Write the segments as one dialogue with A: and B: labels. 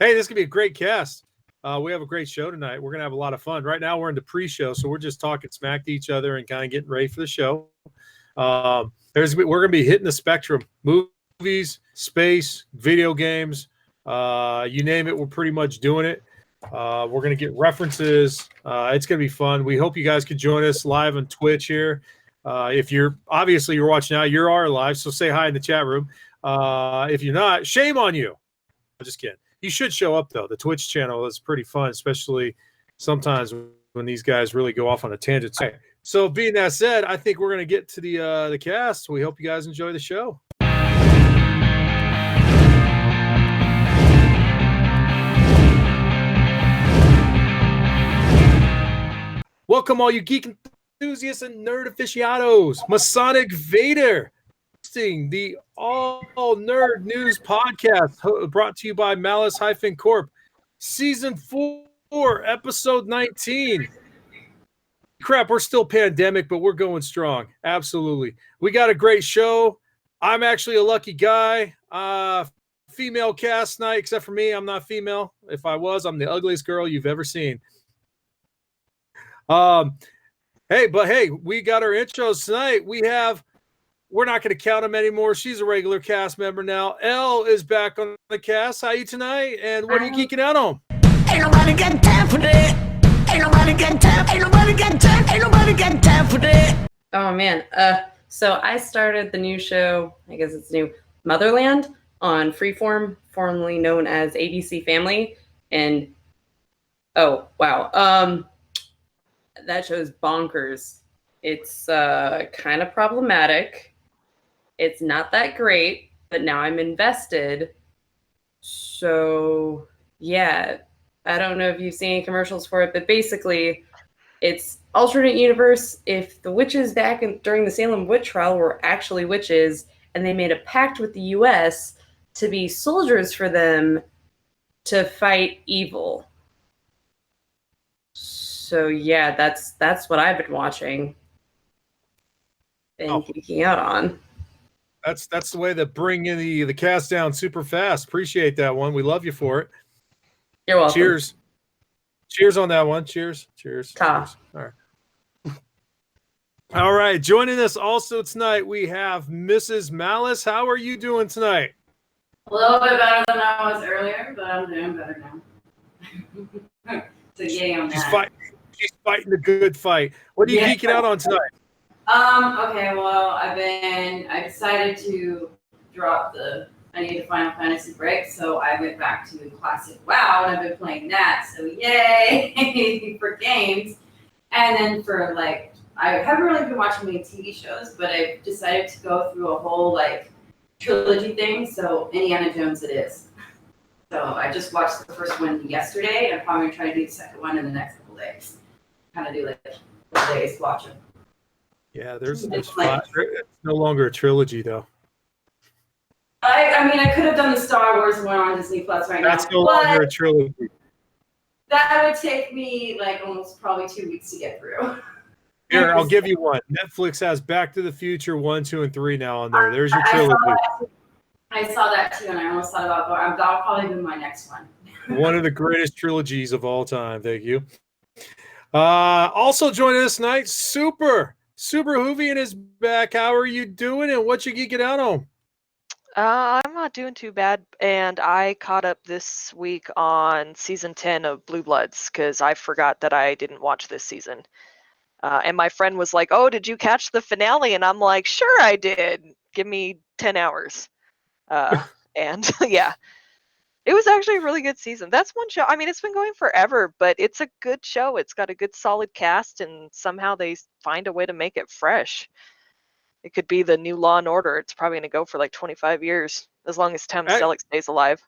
A: Hey, this is going to be a great cast. We have a great show tonight. We're going to have a lot of fun. Right now, we're in the pre-show, so we're just talking smack to each other and kind of getting ready for the show. We're going to be hitting the spectrum: movies, space, video games, you name it. We're pretty much doing it. We're going to get references. It's going to be fun. We hope you guys could join us live on Twitch here. If you're watching now, you are live, so say hi in the chat room. If you're not, shame on you. I'm just kidding. You should show up, though. The Twitch channel is pretty fun, especially sometimes when these guys really go off on a tangent. So being that said, I think we're going to get to the cast. We hope you guys enjoy the show. Welcome, all you Geek Enthusiasts and Nerd Aficionados. Masonic Vader, hosting the All Nerd News podcast, brought to you by Malice Corp. Season 4, episode 19. Crap, we're still pandemic, but we're going strong. Absolutely. We got a great show. I'm actually a lucky guy. Female cast tonight, except for me. I'm not female. If I was, I'm the ugliest girl you've ever seen. Hey, we got our intros tonight. We're not going to count them anymore. She's a regular cast member now. Elle is back on the cast. How you tonight? And what are you geeking out on?
B: Ain't nobody got time for that. Ain't nobody got time. Ain't nobody got time. Ain't nobody got time for that.
C: Oh man. So I started the new show, I guess it's new, Motherland on Freeform, formerly known as ABC Family. And oh wow. That show's bonkers. It's kind of problematic. It's not that great, but now I'm invested. So, yeah, I don't know if you've seen any commercials for it, but basically, it's alternate universe. If the witches back during the Salem witch trial were actually witches, and they made a pact with the U.S. to be soldiers for them to fight evil. So yeah, that's what I've been watching and geeking out on.
A: That's the way to bring in the cast down super fast. Appreciate that one. We love you for it.
C: You're welcome.
A: Cheers. Cheers on that one. Cheers.
C: Ta.
A: Cheers. All right. Joining us also tonight, we have Mrs. Malice. How are you doing tonight?
D: A little bit better than I was earlier, but I'm doing better now. So yay on that.
A: She's fighting the good fight. What are you geeking out on tonight?
D: Okay, well, I decided to drop I need a Final Fantasy break, so I went back to Classic WoW, and I've been playing that, so yay for games. And then I haven't really been watching many TV shows, but I've decided to go through a whole, trilogy thing, so Indiana Jones it is. So I just watched the first one yesterday, and I'm probably going to try to do the second one in the next couple days. Kind of do 4 days, watch them.
A: Yeah, there's it's no longer a trilogy, though.
D: I mean, I could have done the Star Wars one on Disney Plus right now.
A: That's no longer a trilogy.
D: That would take me almost probably 2 weeks to get through.
A: Here, I'll give you one. Netflix has Back to the Future 1, 2, and 3 now on there. There's your trilogy.
D: I saw that too, and I almost thought about going. That'll probably be my next one.
A: One of the greatest trilogies of all time. Thank you. Also joining us tonight, Super Hoovian is back. How are you doing, and what you geeking out on?
E: I'm not doing too bad, and I caught up this week on season 10 of Blue Bloods because I forgot that I didn't watch this season. And my friend was like, "Oh, did you catch the finale?" And I'm like, "Sure, I did. Give me 10 hours." And yeah, it was actually a really good season. That's one show. I mean, it's been going forever, but it's a good show. It's got a good solid cast, and somehow they find a way to make it fresh. It could be the new Law and Order. It's probably going to go for 25 years, as long as Tom Selleck stays alive.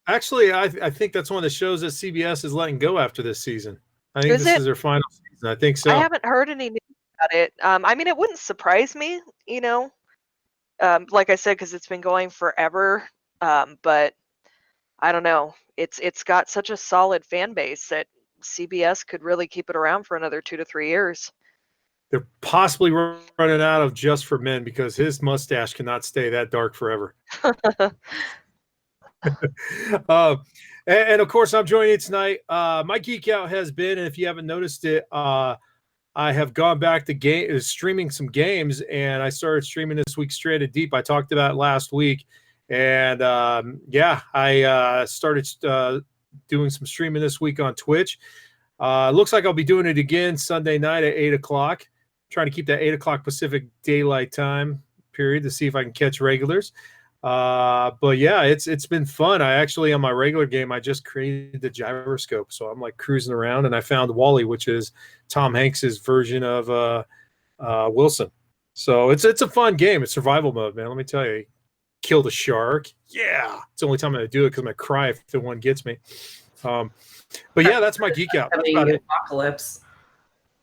A: Actually, I think that's one of the shows that CBS is letting go after this season. I think this is their final season. I think so.
E: I haven't heard any news about it. I mean, it wouldn't surprise me, like I said, because it's been going forever. But I don't know. It's got such a solid fan base that CBS could really keep it around for another 2 to 3 years.
A: They're possibly running out of Just for Men because his mustache cannot stay that dark forever. And of course, I'm joining you tonight. My geek out has been, and if you haven't noticed it, I have gone back to streaming some games, and I started streaming this week Stranded Deep. I talked about it last week, and I started doing some streaming this week on Twitch. Looks like I'll be doing it again Sunday night at 8 o'clock. Trying to keep that 8 o'clock Pacific Daylight Time period to see if I can catch regulars. But yeah, it's been fun. I actually, on my regular game, I just created the gyroscope, so I'm like cruising around, and I found Wally, which is Tom Hanks's version of Wilson. So it's a fun game. It's survival mode, man. Let me tell you, killed a shark. Yeah, it's the only time I do it because I'm gonna cry if the one gets me. But yeah, that's my geek out. That's about it.
C: Apocalypse.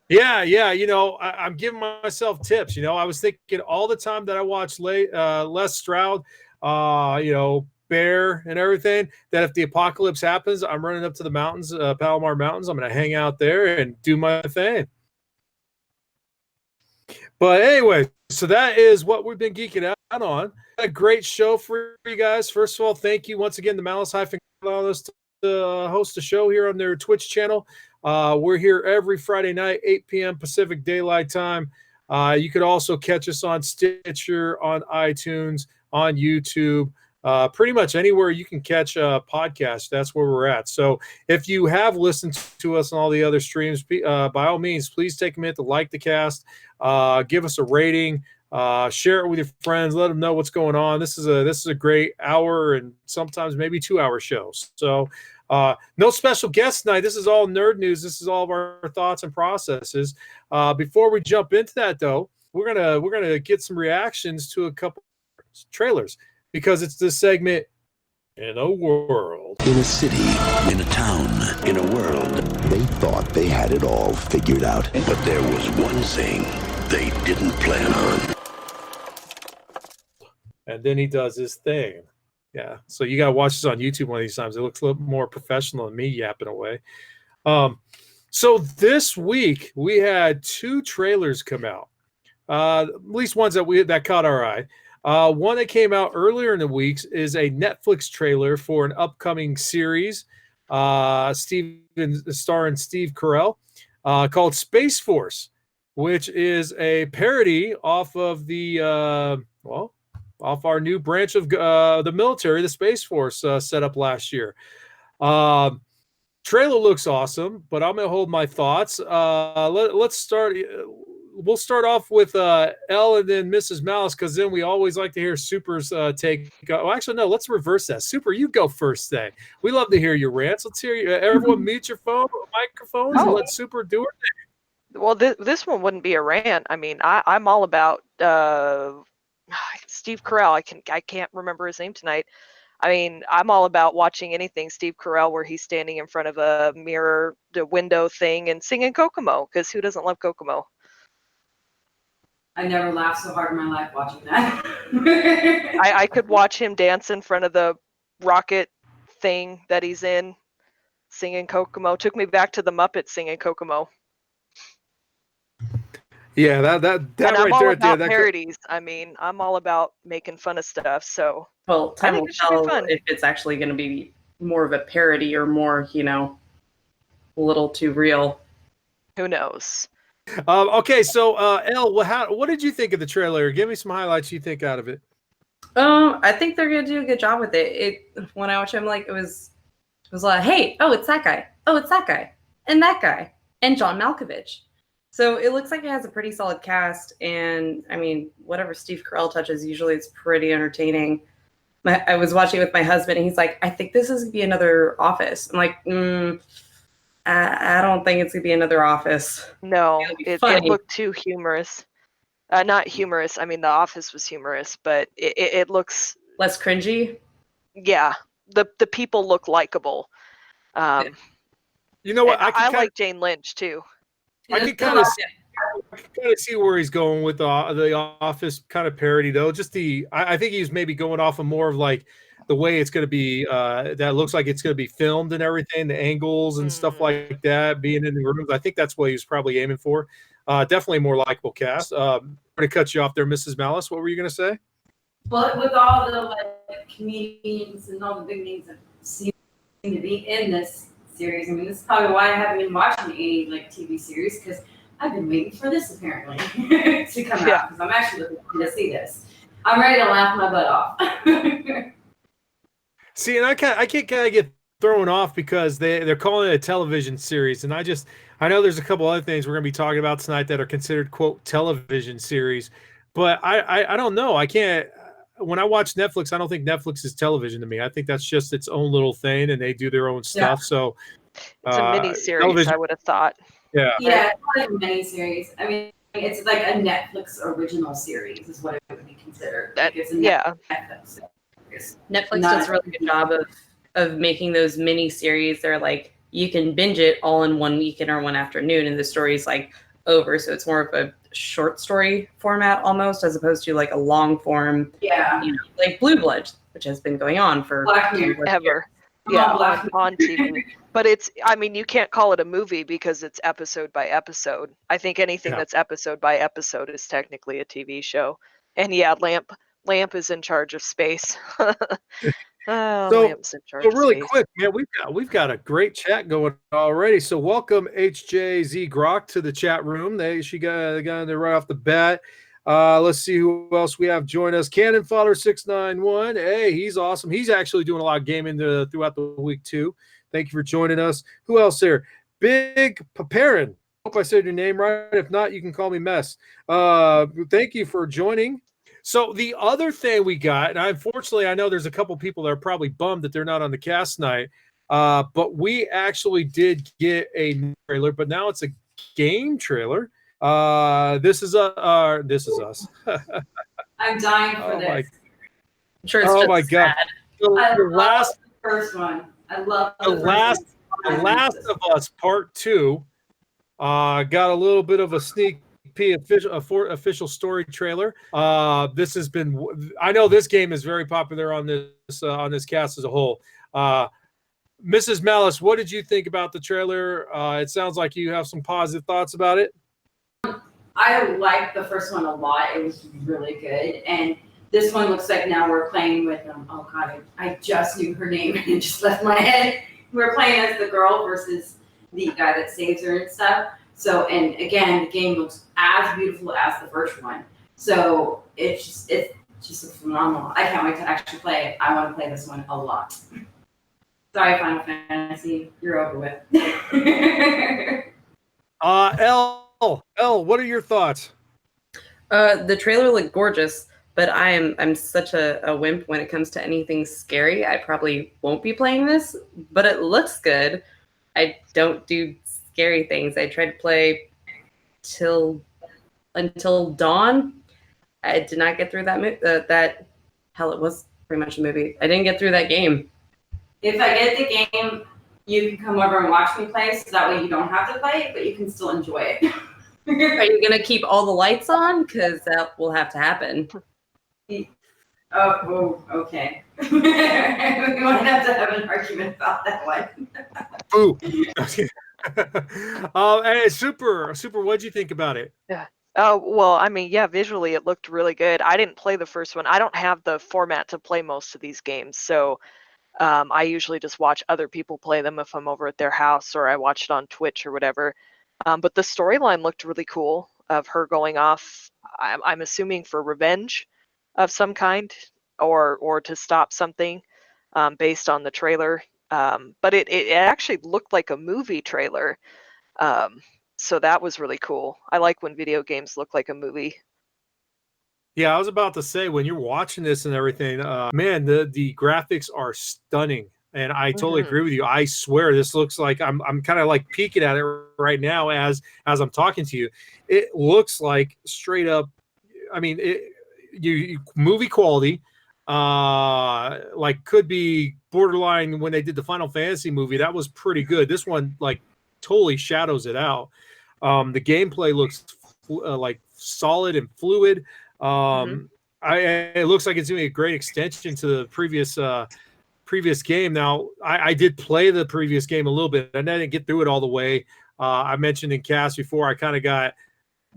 A: Yeah. You know, I'm giving myself tips. You know, I was thinking all the time that I watched Les Stroud, you know, Bear and everything, that if the apocalypse happens, I'm running up to the mountains, Palomar Mountains. I'm going to hang out there and do my thing. But anyway, so that is what we've been geeking out on. A great show for you guys. First of all, thank you once again to Malice Corp to host a show here on their Twitch channel. We're here every Friday night, 8 p.m. Pacific Daylight Time. You could also catch us on Stitcher, on iTunes, on YouTube, pretty much anywhere you can catch a podcast. That's where we're at. So if you have listened to us on all the other streams, by all means, please take a minute to like the cast, give us a rating, share it with your friends, let them know what's going on. This is a great hour and sometimes maybe 2-hour show. So no special guests tonight. This is all nerd news. This is all of our thoughts and processes. Before we jump into that, though, we're gonna get some reactions to a couple trailers because it's this segment in a world.
F: In a city, in a town, in a world, they thought they had it all figured out. But there was one thing they didn't plan on.
A: And then he does his thing. Yeah, so you got to watch this on YouTube one of these times. It looks a little more professional than me yapping away. So this week, we had 2 trailers come out, at least ones that caught our eye. One that came out earlier in the week is a Netflix trailer for an upcoming series, starring Steve Carell, called Space Force, which is a parody off of off our new branch of the military, the Space Force, set up last year. Trailer looks awesome, but I'm going to hold my thoughts. Let's start. We'll start off with Elle and then Mrs. Malice, because then we always like to hear Super's take. Well, actually, no, let's reverse that. Super, you go first then. We love to hear your rants. Let's hear you. Everyone mute your microphones and let Super do her thing.
E: Well, this one wouldn't be a rant. I mean, I'm all about Steve Carell. I can't remember his name tonight. I mean, I'm all about watching anything Steve Carell where he's standing in front of a mirror, the window thing, and singing Kokomo, because who doesn't love Kokomo?
D: I never laughed so hard in my life watching that.
E: I could watch him dance in front of the rocket thing that he's in, singing Kokomo. Took me back to the Muppets singing Kokomo.
A: Yeah, that
E: and I'm
A: right
E: all
A: there.
E: about parodies. I mean, I'm all about making fun of stuff. So
C: well, time will tell if it's actually going to be more of a parody or more, a little too real.
E: Who knows?
A: Okay, so Elle, what did you think of the trailer? Give me some highlights you think out of it.
C: I think they're gonna do a good job with it. When I watch him, like it was like, hey, it's that guy, it's that guy, and that guy, and John Malkovich. So it looks like it has a pretty solid cast, and I mean, whatever Steve Carell touches, usually it's pretty entertaining. I was watching it with my husband, and he's like, I think this is gonna be another Office. I'm like, I don't think it's gonna be another Office.
E: No, it looked too humorous. Not humorous. I mean, The Office was humorous, but it looks
C: less cringy.
E: Yeah, the people look likable.
A: You know what?
E: I like Jane Lynch too.
A: I can kind of see where he's going with the Office kind of parody, though. I think he's maybe going off of more of like the way it's going to be. That looks like it's going to be filmed and everything, the angles and stuff like that, being in the rooms. I think that's what he was probably aiming for. Definitely more likable cast. I'm going to cut you off there, Mrs. Malice. What were you going to say?
D: But with all the like comedians and all the big names that seem to be in this series, I mean, this is probably why I haven't been watching any like TV series because I've been waiting for this apparently to come out because I'm actually looking forward to see this. I'm ready to laugh my butt off.
A: See, and I can't kind of get thrown off because they're calling it a television series, and I know there's a couple other things we're going to be talking about tonight that are considered quote television series, but I don't know. I can't. When I watch Netflix, I don't think Netflix is television to me. I think that's just its own little thing, and they do their own stuff. So
E: it's a mini series.
A: Television.
E: I would have thought.
A: Yeah.
D: Yeah, it's like a mini series. I mean, it's like a Netflix original series, is what it would be considered. It's a Netflix series.
C: Netflix does a really good job of making those mini series. They're like you can binge it all in one weekend or one afternoon, and the story's like over. So it's more of a short story format almost, as opposed to like a long form.
D: Yeah.
C: Like Blue Bloods, which has been going on for
E: ever. Yeah, on TV. But you can't call it a movie because it's episode by episode. I think anything that's episode by episode is technically a TV show. And Lamp is in charge of space. Lamp's in charge of
A: really
E: space.
A: quick, man, we've got a great chat going already. So welcome HJZ Grok to the chat room. She got there right off the bat. Let's see who else we have join us. Cannon Fodder 691. Hey, he's awesome. He's actually doing a lot of gaming throughout the week too. Thank you for joining us. Who else there? Big Paparin. Hope I said your name right. If not, you can call me Mess. Thank you for joining. So the other thing we got, and unfortunately, I know there's a couple people that are probably bummed that they're not on the cast tonight, but we actually did get a trailer, but now it's a game trailer. This is us.
D: I'm dying for this.
C: I'm sure it's
A: oh
C: just
A: my god!
D: The last first one. I love
A: the Last of Us Part 2. Got a little bit of a sneak peek official story trailer. This has been. I know this game is very popular on this cast as a whole. Mrs. Malice, what did you think about the trailer? It sounds like you have some positive thoughts about it.
D: I liked the first one a lot. It was really good. And this one looks like now we're playing with oh god, I just knew her name and it just left my head. We're playing as the girl versus the guy that saves her and stuff. So, and again, the game looks as beautiful as the first one. So it's just phenomenal. I can't wait to actually play it. I want to play this one a lot. Sorry, Final Fantasy, you're over with.
A: L, what are your thoughts?
C: The trailer looked gorgeous, but I'm such a wimp when it comes to anything scary. I probably won't be playing this, but it looks good. I don't do scary things. I tried to play until dawn. I did not get through that. Hell, it was pretty much a movie. I didn't get through that game.
D: If I get the game, you can come over and watch me play, so that way you don't have to play it, but you can still enjoy it.
C: Are you gonna keep all the lights on? Because that will have to happen.
D: Oh, okay. We might have to have an argument about that one.
A: Boo. Hey, super. What'd you think about it?
E: Yeah. Oh, well, visually it looked really good. I didn't play the first one. I don't have the format to play most of these games, so I usually just watch other people play them if I'm over at their house or I watch it on Twitch or whatever. But the storyline looked really cool of her going off, I'm assuming for revenge of some kind or to stop something based on the trailer. But it actually looked like a movie trailer. So that was really cool. I like when video games look like a movie.
A: Yeah, I was about to say, when you're watching this and everything, man, the graphics are stunning. And I totally agree with you. I swear this looks like I'm kind of like peeking at it right now as I'm talking to you. It looks like straight up, I mean, you movie quality, like could be borderline when they did the Final Fantasy movie. That was pretty good. This one like totally shadows it out. The gameplay looks like solid and fluid. It looks like it's doing a great extension to the previous game. Now, I did play the previous game a little bit, and I didn't get through it all the way. I mentioned in cast before, I kind of got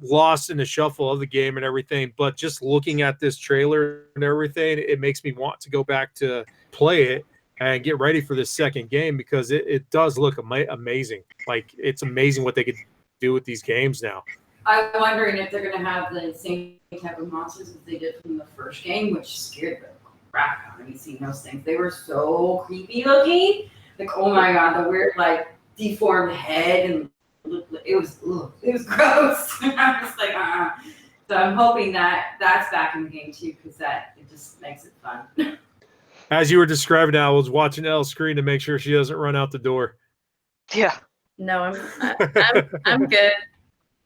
A: lost in the shuffle of the game and everything. But just looking at this trailer and everything, it makes me want to go back to play it and get ready for this second game, because it does look amazing. Like, it's amazing what they could do with these games now.
D: I'm wondering if they're going to have the same type of monsters as they did from the first game, which scared the crap out of me seeing those things. They were so creepy looking. Like, oh my God, the weird, like, deformed head, and it was gross. I was like, So I'm hoping that that's back in the game too, because it just makes it fun.
A: As you were describing, I was watching Elle's screen to make sure she doesn't run out the door.
E: Yeah.
C: No, I'm good.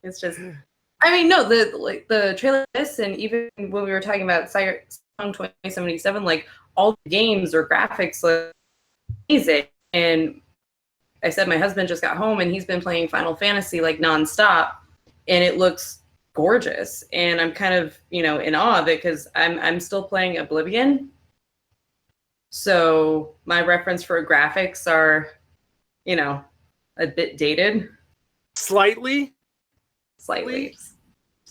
C: It's just, I mean, no, the trailer, and even when we were talking about Cyberpunk 2077, like, all the games or graphics look amazing. And I said my husband just got home and he's been playing Final Fantasy like nonstop, and it looks gorgeous. And I'm kind of, in awe of it, because I'm still playing Oblivion. So my reference for graphics are, a bit dated.
A: Slightly.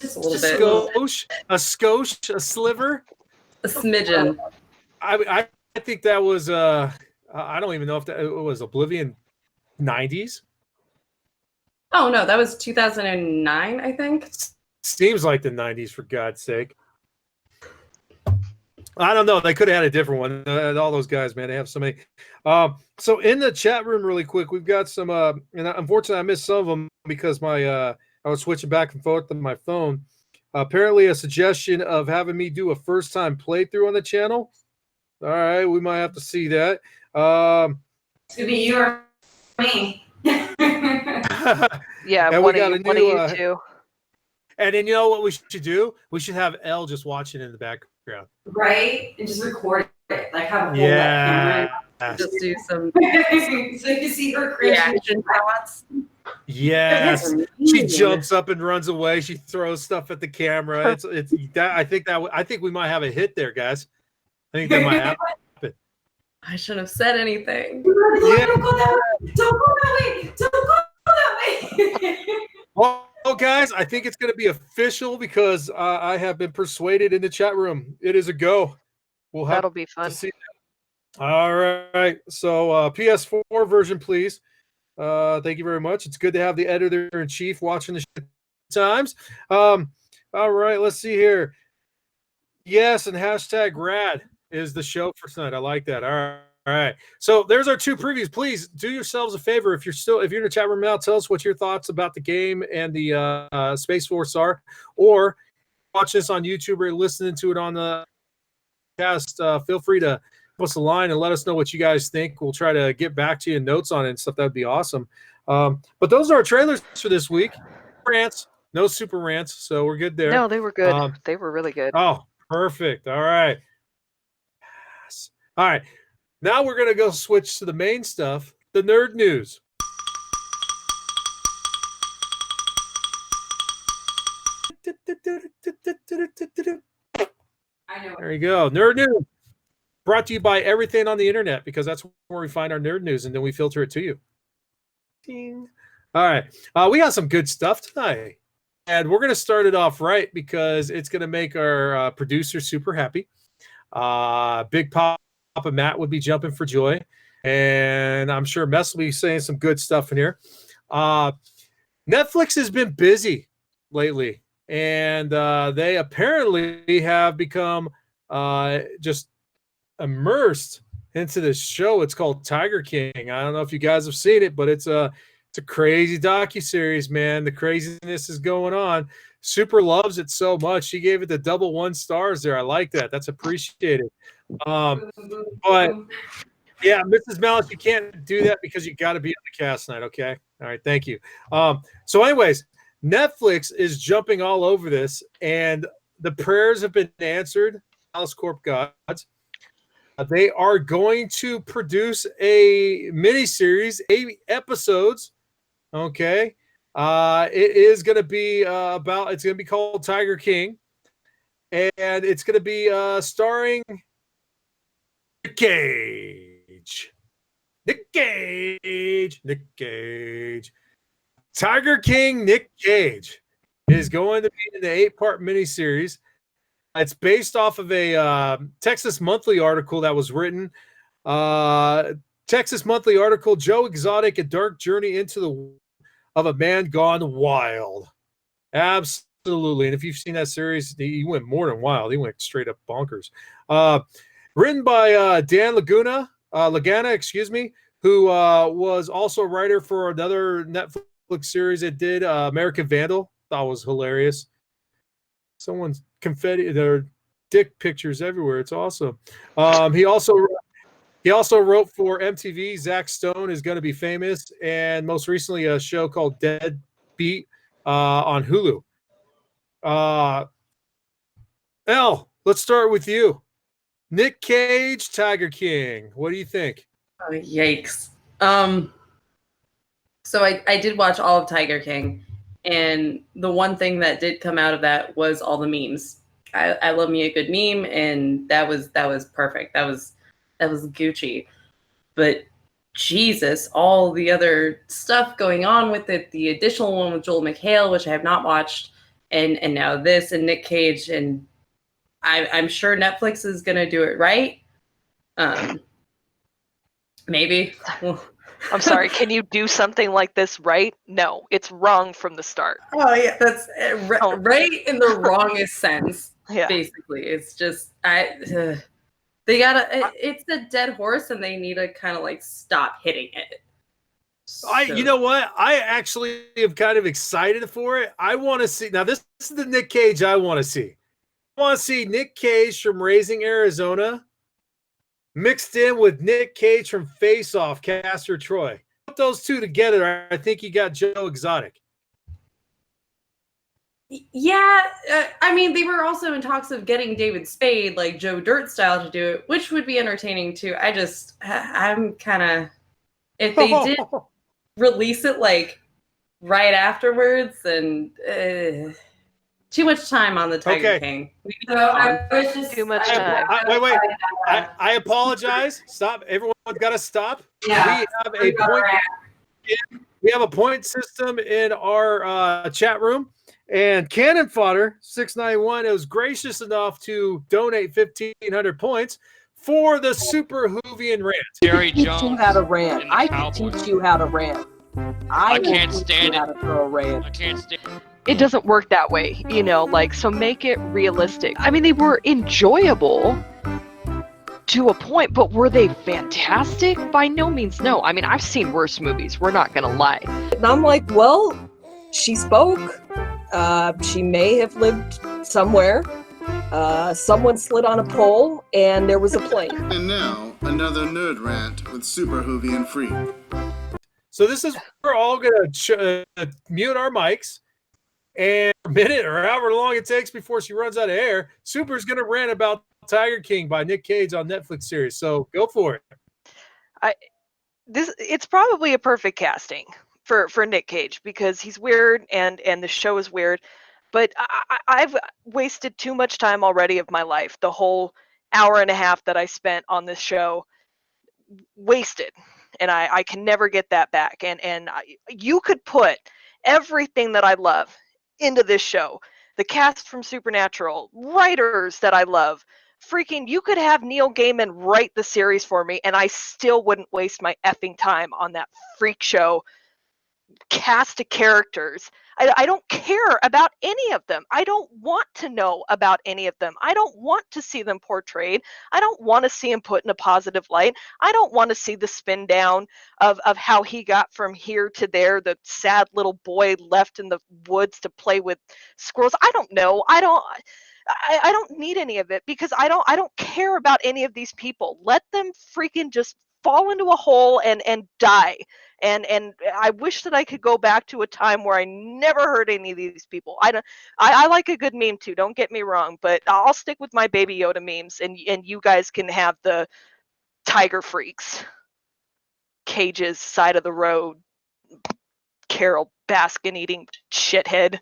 C: Just a little bit.
A: A skosh, a sliver.
C: A smidgen.
A: I think that was, I don't even know if it was Oblivion 90s.
C: Oh, no, that was 2009, I think.
A: Seems like the 90s, for God's sake. I don't know. They could have had a different one. All those guys, man, they have so many. So in the chat room, really quick, we've got some, and unfortunately I missed some of them because I was switching back and forth on my phone. Apparently a suggestion of having me do a first-time playthrough on the channel. All right, we might have to see that.
D: It's going to be you or me.
E: Yeah,
A: and
E: one of you two.
A: And then you know what we should do? We should have Elle just watching in the background.
D: Right? And just record it. Like, have a whole camera.
C: Just do some
D: So you can see her
C: reaction shots.
A: Yes, she jumps up and runs away. She throws stuff at the camera. It's that. I think we might have a hit there, guys. I think that might happen.
C: I shouldn't have said anything.
D: Yeah. Don't go that way. Don't go that way. Don't go that way.
A: Well, guys, I think it's going to be official because I have been persuaded in the chat room. It is a go.
E: That'll be fun.
A: To see that. All right. So PS4 version, please. Thank you very much. It's good to have the editor-in-chief watching the show times. All right. Let's see here. Yes, and hashtag rad is the show for tonight. I like that. All right. So there's our two previews. Please do yourselves a favor. If you're in the chat room now, tell us what your thoughts about the game and the Space Force are, or watch this on YouTube or listening to it on the cast. Feel free to put us a line and let us know what you guys think. We'll try to get back to you and notes on it and stuff. That'd be awesome. But those are our trailers for this week. Rants, no super rants, so we're good there.
E: No, they were good. They were really good.
A: Oh, perfect. All right. Yes. All right. Now we're going to go switch to the main stuff, the nerd news.
D: I know.
A: There you go. Nerd news. Brought to you by everything on the internet, because that's where we find our nerd news, and then we filter it to you. Ding. All right. We got some good stuff tonight. And we're going to start it off right because it's going to make our producer super happy. Big Papa Matt would be jumping for joy. And I'm sure Mess will be saying some good stuff in here. Netflix has been busy lately. And they apparently have become just immersed into this show. It's called Tiger King. I don't know if you guys have seen it, but it's a crazy docuseries, man. The craziness is going on. Super loves it so much. She gave it the double 1 stars there. I like that. That's appreciated. But yeah, Mrs. Malice, you can't do that because you got to be on the cast tonight. Okay. All right. Thank you. So anyways, Netflix is jumping all over this, and the prayers have been answered. Malice Corp gods. They are going to produce a miniseries, 8 episodes. Okay. It is going to be it's going to be called Tiger King, and it's going to be starring Nick Cage. Tiger King Nick Cage is going to be in the 8-part miniseries. It's based off of a Texas Monthly article that was written. Texas Monthly article, Joe Exotic, A Dark Journey into the World of a Man Gone Wild. Absolutely. And if you've seen that series, he went more than wild. He went straight up bonkers. Written by Dan Lagana, who was also a writer for another Netflix series that did American Vandal. Thought was hilarious. Someone's confetti, there are dick pictures everywhere. It's awesome. He also wrote for MTV. Zach Stone is going to be famous, and most recently a show called Dead Beat on Hulu. Elle, let's start with you. Nick Cage, Tiger King. What do you think?
C: Oh, yikes. So I did watch all of Tiger King, and the one thing that did come out of that was all the memes. I love me a good meme, and that was perfect. That was Gucci. But Jesus, all the other stuff going on with it, the additional one with Joel McHale, which I have not watched, and now this and Nick Cage, and I'm sure Netflix is gonna do it right. Maybe.
E: I'm sorry, can you do something like this right? No, it's wrong from the start.
C: Oh yeah, that's right in the wrongest sense.
E: Yeah.
C: Basically, it's just they gotta. It's a dead horse, and they need to kind of like stop hitting it.
A: You know what? I actually am kind of excited for it. I want to see now. This is the Nick Cage I want to see. I want to see Nick Cage from Raising Arizona mixed in with Nick Cage from Face Off, Castor Troy. Put those two together, I think you got Joe Exotic.
C: Yeah, I mean, they were also in talks of getting David Spade, like Joe Dirt style, to do it, which would be entertaining too. I'm kind of, if they did release it like right afterwards, and too much time on the Tiger King.
D: So I was just
E: Too much time.
A: Wait. I apologize. Stop. Everyone's got to stop.
D: Yeah.
A: We have a point system in our chat room. And Cannon Fodder 691 was gracious enough to donate 1,500 points for the Super Hoovian rant.
G: Jerry
H: teach
G: Jones.
H: you how to rant.
G: and the
H: I can
G: Cowboys.
H: teach you how to rant.
G: I
H: will
G: can't
H: teach
G: stand
H: you how
G: it.
H: to throw a rant.
G: I can't stand.
E: It doesn't work that way, like, so make it realistic. I mean, they were enjoyable to a point, but were they fantastic? By no means, no. I mean, I've seen worse movies, we're not gonna lie.
H: And I'm like, well, she spoke. She may have lived somewhere. Someone slid on a pole, and there was a plane.
I: And now, another nerd rant with Super Hoovian Freak.
A: So this is, we're all going to mute our mics, and a minute or however long it takes before she runs out of air, Super's going to rant about Tiger King by Nick Cage on Netflix series. So go for it.
E: It's probably a perfect casting for Nick Cage, because he's weird and the show is weird, but I've wasted too much time already of my life. The whole hour and a half that I spent on this show, wasted, and I can never get that back. And you could put everything that I love into this show, the cast from Supernatural, writers that I love, freaking, you could have Neil Gaiman write the series for me, and I still wouldn't waste my effing time on that freak show cast of characters. I don't care about any of them. I don't want to know about any of them. I don't want to see them portrayed. I don't want to see him put in a positive light. I don't want to see the spin down of how he got from here to there, the sad little boy left in the woods to play with squirrels. I don't know. I don't need any of it, because I don't care about any of these people. Let them freaking just fall into a hole and die. And I wish that I could go back to a time where I never heard any of these people. I like a good meme too, don't get me wrong, but I'll stick with my Baby Yoda memes, and you guys can have the Tiger Freaks, Cage's Side of the Road, Carol Baskin eating shithead.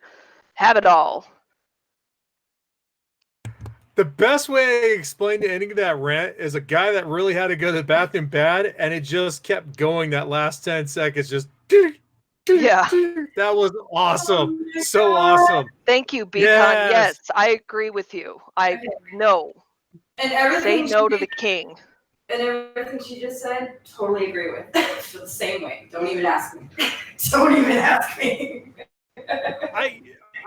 E: Have it all.
A: The best way to explain to ending that rant is a guy that really had to go to the bathroom bad, and it just kept going that last 10 seconds. Just
E: Yeah.
A: That was awesome. So awesome.
E: Thank you, Beacon.
A: Yes.
E: Yes, I agree with you. I know.
D: And
E: Say
D: everything
E: no to
D: she-
E: the king.
D: And everything she just said, totally agree with. Feel the same way. Don't even ask me. Don't even ask me.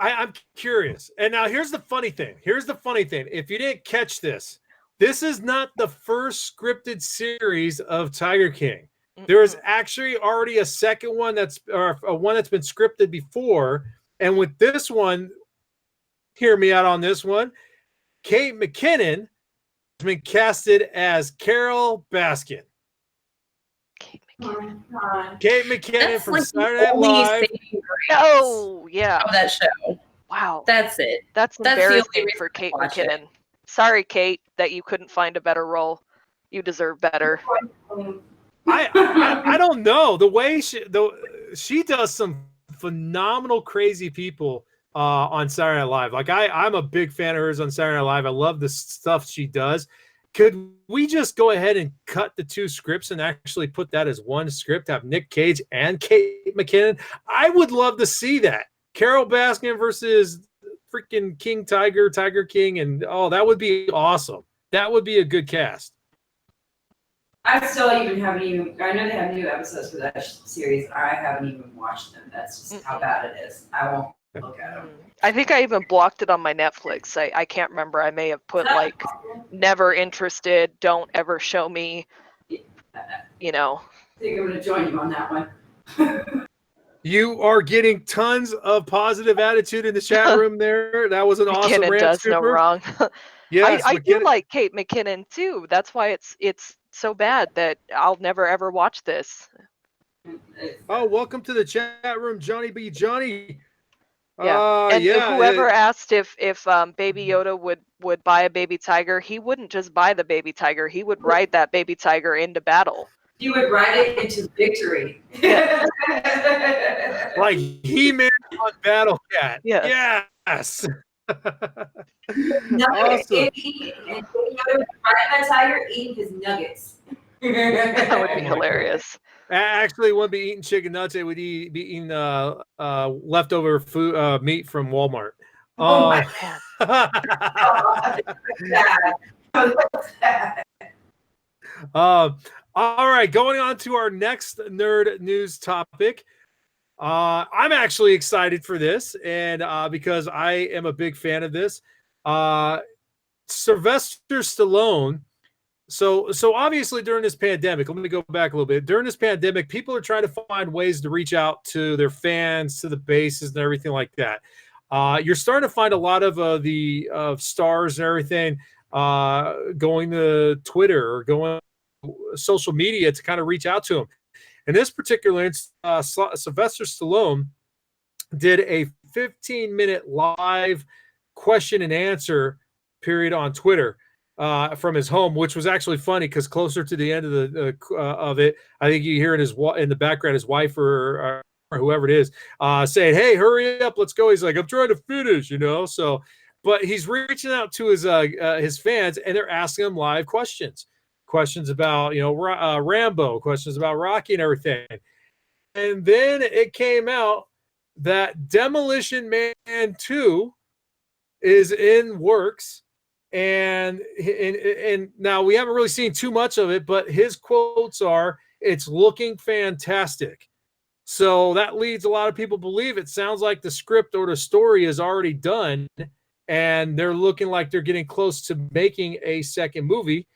A: I'm curious. And now here's the funny thing. If you didn't catch this, this is not the first scripted series of Tiger King. There is actually already a second one one that's been scripted before. And with this one, hear me out on this one. Kate McKinnon has been casted as Carol Baskin. Kate McKinnon
C: That's
A: from
C: like
A: Saturday
C: the
A: Night
C: only
A: Live.
C: saving grace
E: Oh, yeah.
C: of that show.
E: Wow.
C: That's it.
E: That's
C: That's the only
E: embarrassing
C: reason
E: for
C: to
E: Kate
C: watch it.
E: McKinnon. Sorry, Kate, that you couldn't find a better role. You deserve better.
A: I don't know the way she does some phenomenal crazy people on Saturday Night Live. Like I'm a big fan of hers on Saturday Night Live. I love the stuff she does. Could we just go ahead and cut the two scripts and actually put that as one script? Have Nick Cage and Kate McKinnon? I would love to see that. Carol Baskin versus freaking Tiger King, and that would be awesome. That would be a good cast.
D: I still even haven't even. I know they have new episodes for that series. I haven't even watched them. That's just how bad it is. I won't look at them.
E: I think I even blocked it on my Netflix. I can't remember. I may have put like never interested, don't ever show me, you know.
D: I think I'm going to join you on that one.
A: You are getting tons of positive attitude in the chat room there. That was an awesome
E: McKinnon
A: rant,
E: does no
A: Super.
E: wrong.
A: Yes,
E: I do
A: McKinnon-
E: like Kate McKinnon too. That's why it's so bad that I'll never ever watch this.
A: Oh, welcome to the chat room, Johnny B. Johnny.
E: Yeah, and
A: yeah.
E: whoever asked if Baby Yoda would buy a baby tiger, he wouldn't just buy the baby tiger. He would ride that baby tiger into battle.
D: You would ride it into victory.
E: Yeah.
A: Like He-Man on Battle Cat.
E: Yes.
A: Yes.
D: Nuggets.
A: Awesome.
D: And riding that tiger, eating his nuggets.
E: That would be
A: my
E: hilarious.
A: Actually, it wouldn't be eating chicken nuts. It would be eating leftover food meat from Walmart.
D: Oh my
A: God. All right, going on to our next nerd news topic. I'm actually excited for this, and because I am a big fan of this. Sylvester Stallone. So obviously during this pandemic, let me go back a little bit. During this pandemic, people are trying to find ways to reach out to their fans, to the bases, and everything like that. You're starting to find a lot of the stars and everything going to Twitter or going to social media to kind of reach out to them. In this particular instance, Sylvester Stallone did a 15-minute live question and answer period on Twitter from his home, which was actually funny because closer to the end of it, I think you hear in the background his wife or whoever it is saying, "Hey, hurry up, let's go." He's like, "I'm trying to finish," So, but he's reaching out to his fans, and they're asking him live questions about Rambo, questions about Rocky and everything. And then it came out that Demolition Man 2 is in works. And now we haven't really seen too much of it, but his quotes are, "It's looking fantastic." So that leads a lot of people to believe it sounds like the script or the story is already done, and they're looking like they're getting close to making a second movie.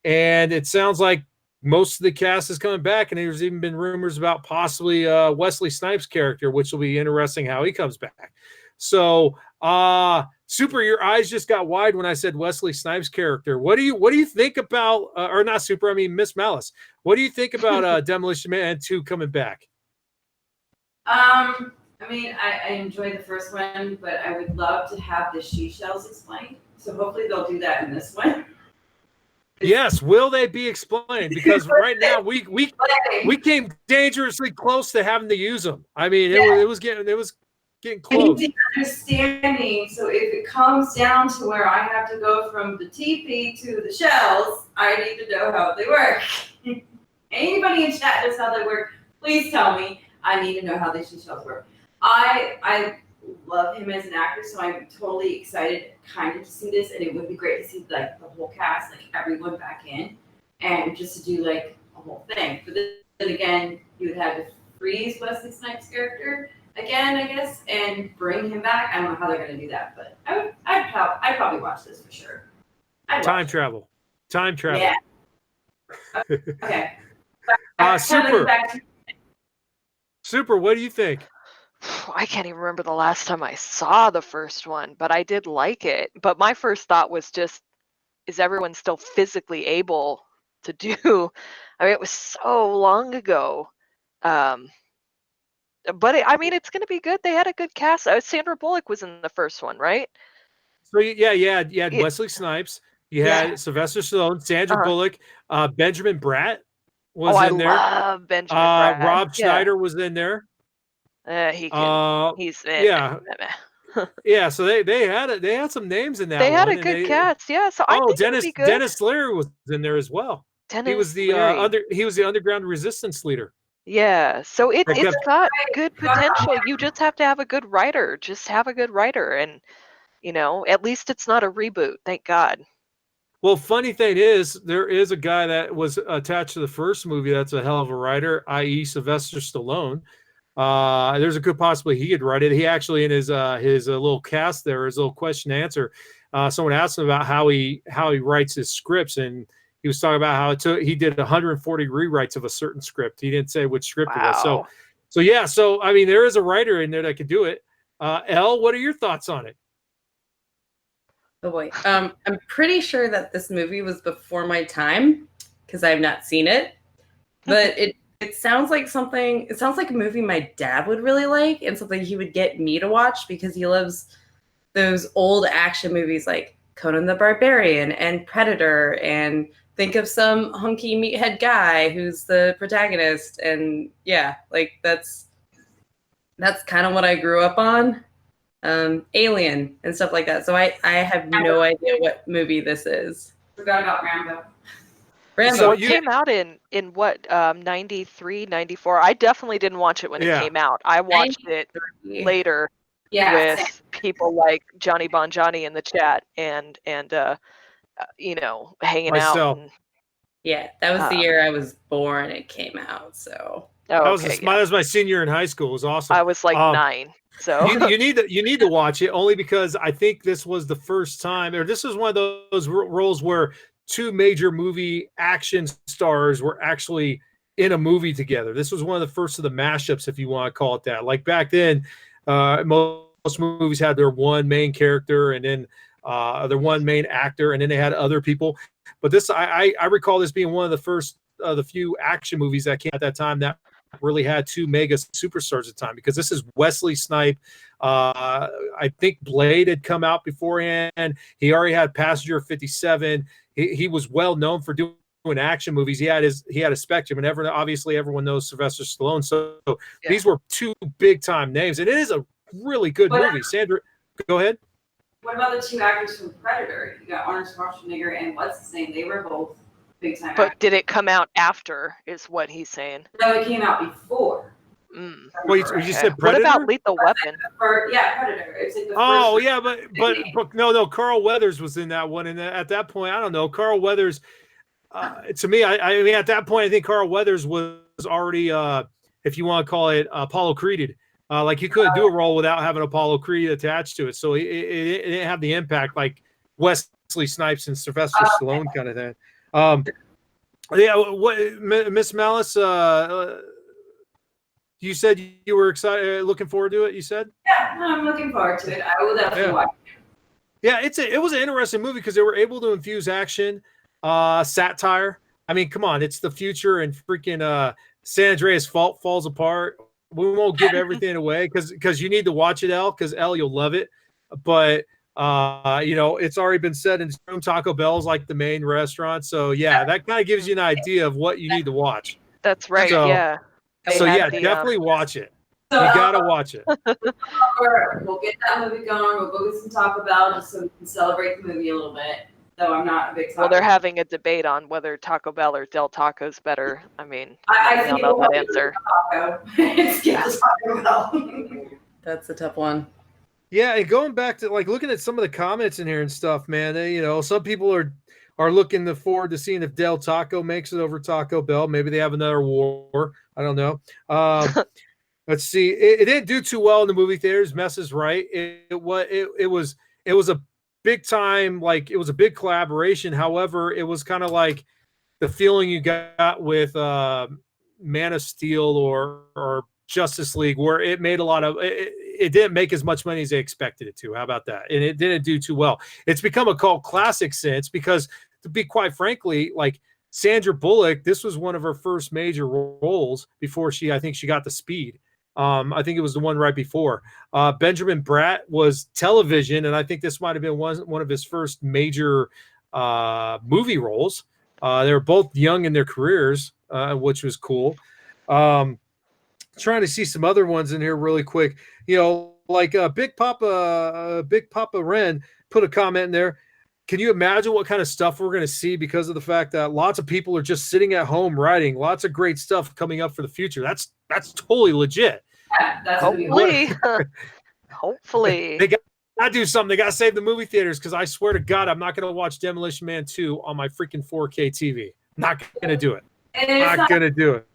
A: And it sounds like most of the cast is coming back, and there's even been rumors about possibly Wesley Snipes' character, which will be interesting how he comes back. So, Super, your eyes just got wide when I said Wesley Snipes' character. What do you think about, or not Super? I mean Miss Malice. What do you think about Demolition Man 2 coming back?
D: I mean, I enjoyed the first one, but I would love to have the seashells explained. So hopefully they'll do that in this one.
A: Yes, will they be explained? Because right now we came dangerously close to having to use them. I mean, it was getting close.
D: I need understanding. So if it comes down to where I have to go from the teepee to the shells, I need to know how they work. Anybody in chat knows how they work, please tell me. I need to know how these shells work. I love him as an actor, so I'm totally excited kind of to see this, and it would be great to see like the whole cast, like everyone back in, and just to do like a whole thing. But then again, you would have to freeze Wesley Snipes' character again, I guess, and bring him back. I don't know how they're going to do that, but I'd probably watch this for sure.
A: Time travel.
D: Yeah. Okay.
A: Super. What do you think?
E: I can't even remember the last time I saw the first one, but I did like it. But my first thought was just, is everyone still physically able to do? I mean, it was so long ago. But it's going to be good. They had a good cast. Sandra Bullock was in the first one, right?
A: So you had Wesley Snipes. You had Sylvester Stallone, Sandra Bullock, Benjamin Bratt was in there.
E: I love Benjamin Bratt.
A: Rob Schneider was in there.
E: He's
A: yeah. So they had some names in that.
E: They had a good cast, yeah. So I think it'd be good.
A: Dennis Leary was in there as well. He was the underground resistance leader.
E: Yeah, so it's got good potential. You just have to have a good writer. Just have a good writer, and at least it's not a reboot. Thank God.
A: Well, funny thing is, there is a guy that was attached to the first movie that's a hell of a writer, i.e. Sylvester Stallone. There's a good possibility he could write it. He actually, in his little cast there, his little question and answer, someone asked him about how he writes his scripts, and he was talking about how he did 140 rewrites of a certain script. He didn't say which script it was. So I mean, there is a writer in there that could do it. Elle, what are your thoughts on it?
C: Oh boy. I'm pretty sure that this movie was before my time because I have not seen it. But it sounds like a movie my dad would really like and something he would get me to watch because he loves those old action movies like Conan the Barbarian and Predator, and think of some hunky meathead guy who's the protagonist. And yeah, like that's kind of what I grew up on. Alien and stuff like that. So I have no idea what movie this is.
D: Forgot about Rambo.
E: So it came out in what, 93, 94? I definitely didn't watch it when it came out. I watched it later with people like Johnny Bon Johnny in the chat and hanging
A: Myself.
E: out. And,
C: that was the year I was born. It came out. So
A: that was my senior in high school. It was awesome.
E: I was like 9. So
A: you need to watch it only because I think this was the first time, or this was one of those roles where two major movie action stars were actually in a movie together. This was one of the first of the mashups, if you want to call it that. Like back then, most movies had their one main character and then their one main actor, and then they had other people. But this, I recall this being one of the first the few action movies that came at that time that really had two mega superstars at the time, because this is Wesley Snipes. I think Blade had come out beforehand. He already had Passenger 57. He was well known for doing action movies. He had a spectrum, and obviously everyone knows Sylvester Stallone. So these were two big time names, and it is a really good movie. Sandra, go ahead.
D: What about the two actors from Predator? You got Arnold Schwarzenegger and what's his name? They were both big time.
E: But
D: actors.
E: did it come out after? Is what he's saying?
D: No, it came out before.
A: Well, you just said Predator.
E: What about Lethal Weapon?
D: Predator. It's like the first
A: but no, Carl Weathers was in that one, and at that point, I don't know, Carl Weathers. To me, I mean, at that point, I think Carl Weathers was already, if you want to call it, Apollo Creeded. Like you couldn't do a role without having Apollo Creed attached to it, so it didn't have the impact like Wesley Snipes and Sylvester Stallone kind of thing. What Miss Malice? You said you were excited, looking forward to it. You said,
D: yeah, I'm looking forward to it. I will definitely watch it.
A: Yeah, it was an interesting movie because they were able to infuse action, satire. I mean, come on, it's the future, and freaking San Andreas Fault falls apart. We won't give everything away because you need to watch it, Elle, because Elle, you'll love it. But it's already been said in room. Taco Bell's like the main restaurant, so yeah, that kind of gives you an idea of what you need to watch.
E: That's right.
A: So,
E: yeah.
A: So yeah, definitely watch it. You gotta watch it.
D: We'll get that movie going. We'll go get some Taco Bell just so we can celebrate the movie a little bit. Though I'm not a big Taco.
E: Well, they're having a debate on whether Taco Bell or Del Taco's better. I mean,
D: I
E: don't know that answer.
D: It's Taco Bell.
C: That's a tough one.
A: Yeah, and going back to like looking at some of the comments in here and stuff, man. Some people are looking forward to seeing if Del Taco makes it over Taco Bell. Maybe they have another war. I don't know. Let's see. It didn't do too well in the movie theaters. Mess is right. It was a big time, like it was a big collaboration. However, it was kind of like the feeling you got with Man of Steel or Justice League, where it made a lot of it didn't make as much money as they expected it to. How about that? And it didn't do too well. It's become a cult classic since, because to be quite frankly, like Sandra Bullock, this was one of her first major roles before I think she got the Speed. I think it was the one right before. Benjamin Bratt was television, and I think this might have been one of his first major movie roles. They were both young in their careers, which was cool. Trying to see some other ones in here really quick. Like Big Papa Ren put a comment in there. Can you imagine what kind of stuff we're going to see because of the fact that lots of people are just sitting at home writing lots of great stuff coming up for the future? That's totally legit.
D: Yeah, that's
E: Hopefully. Hopefully.
A: They got to do something. They got to save the movie theaters, because I swear to God, I'm not going to watch Demolition Man 2 on my freaking 4K TV. Not going to do it.
D: Not
A: going to do it.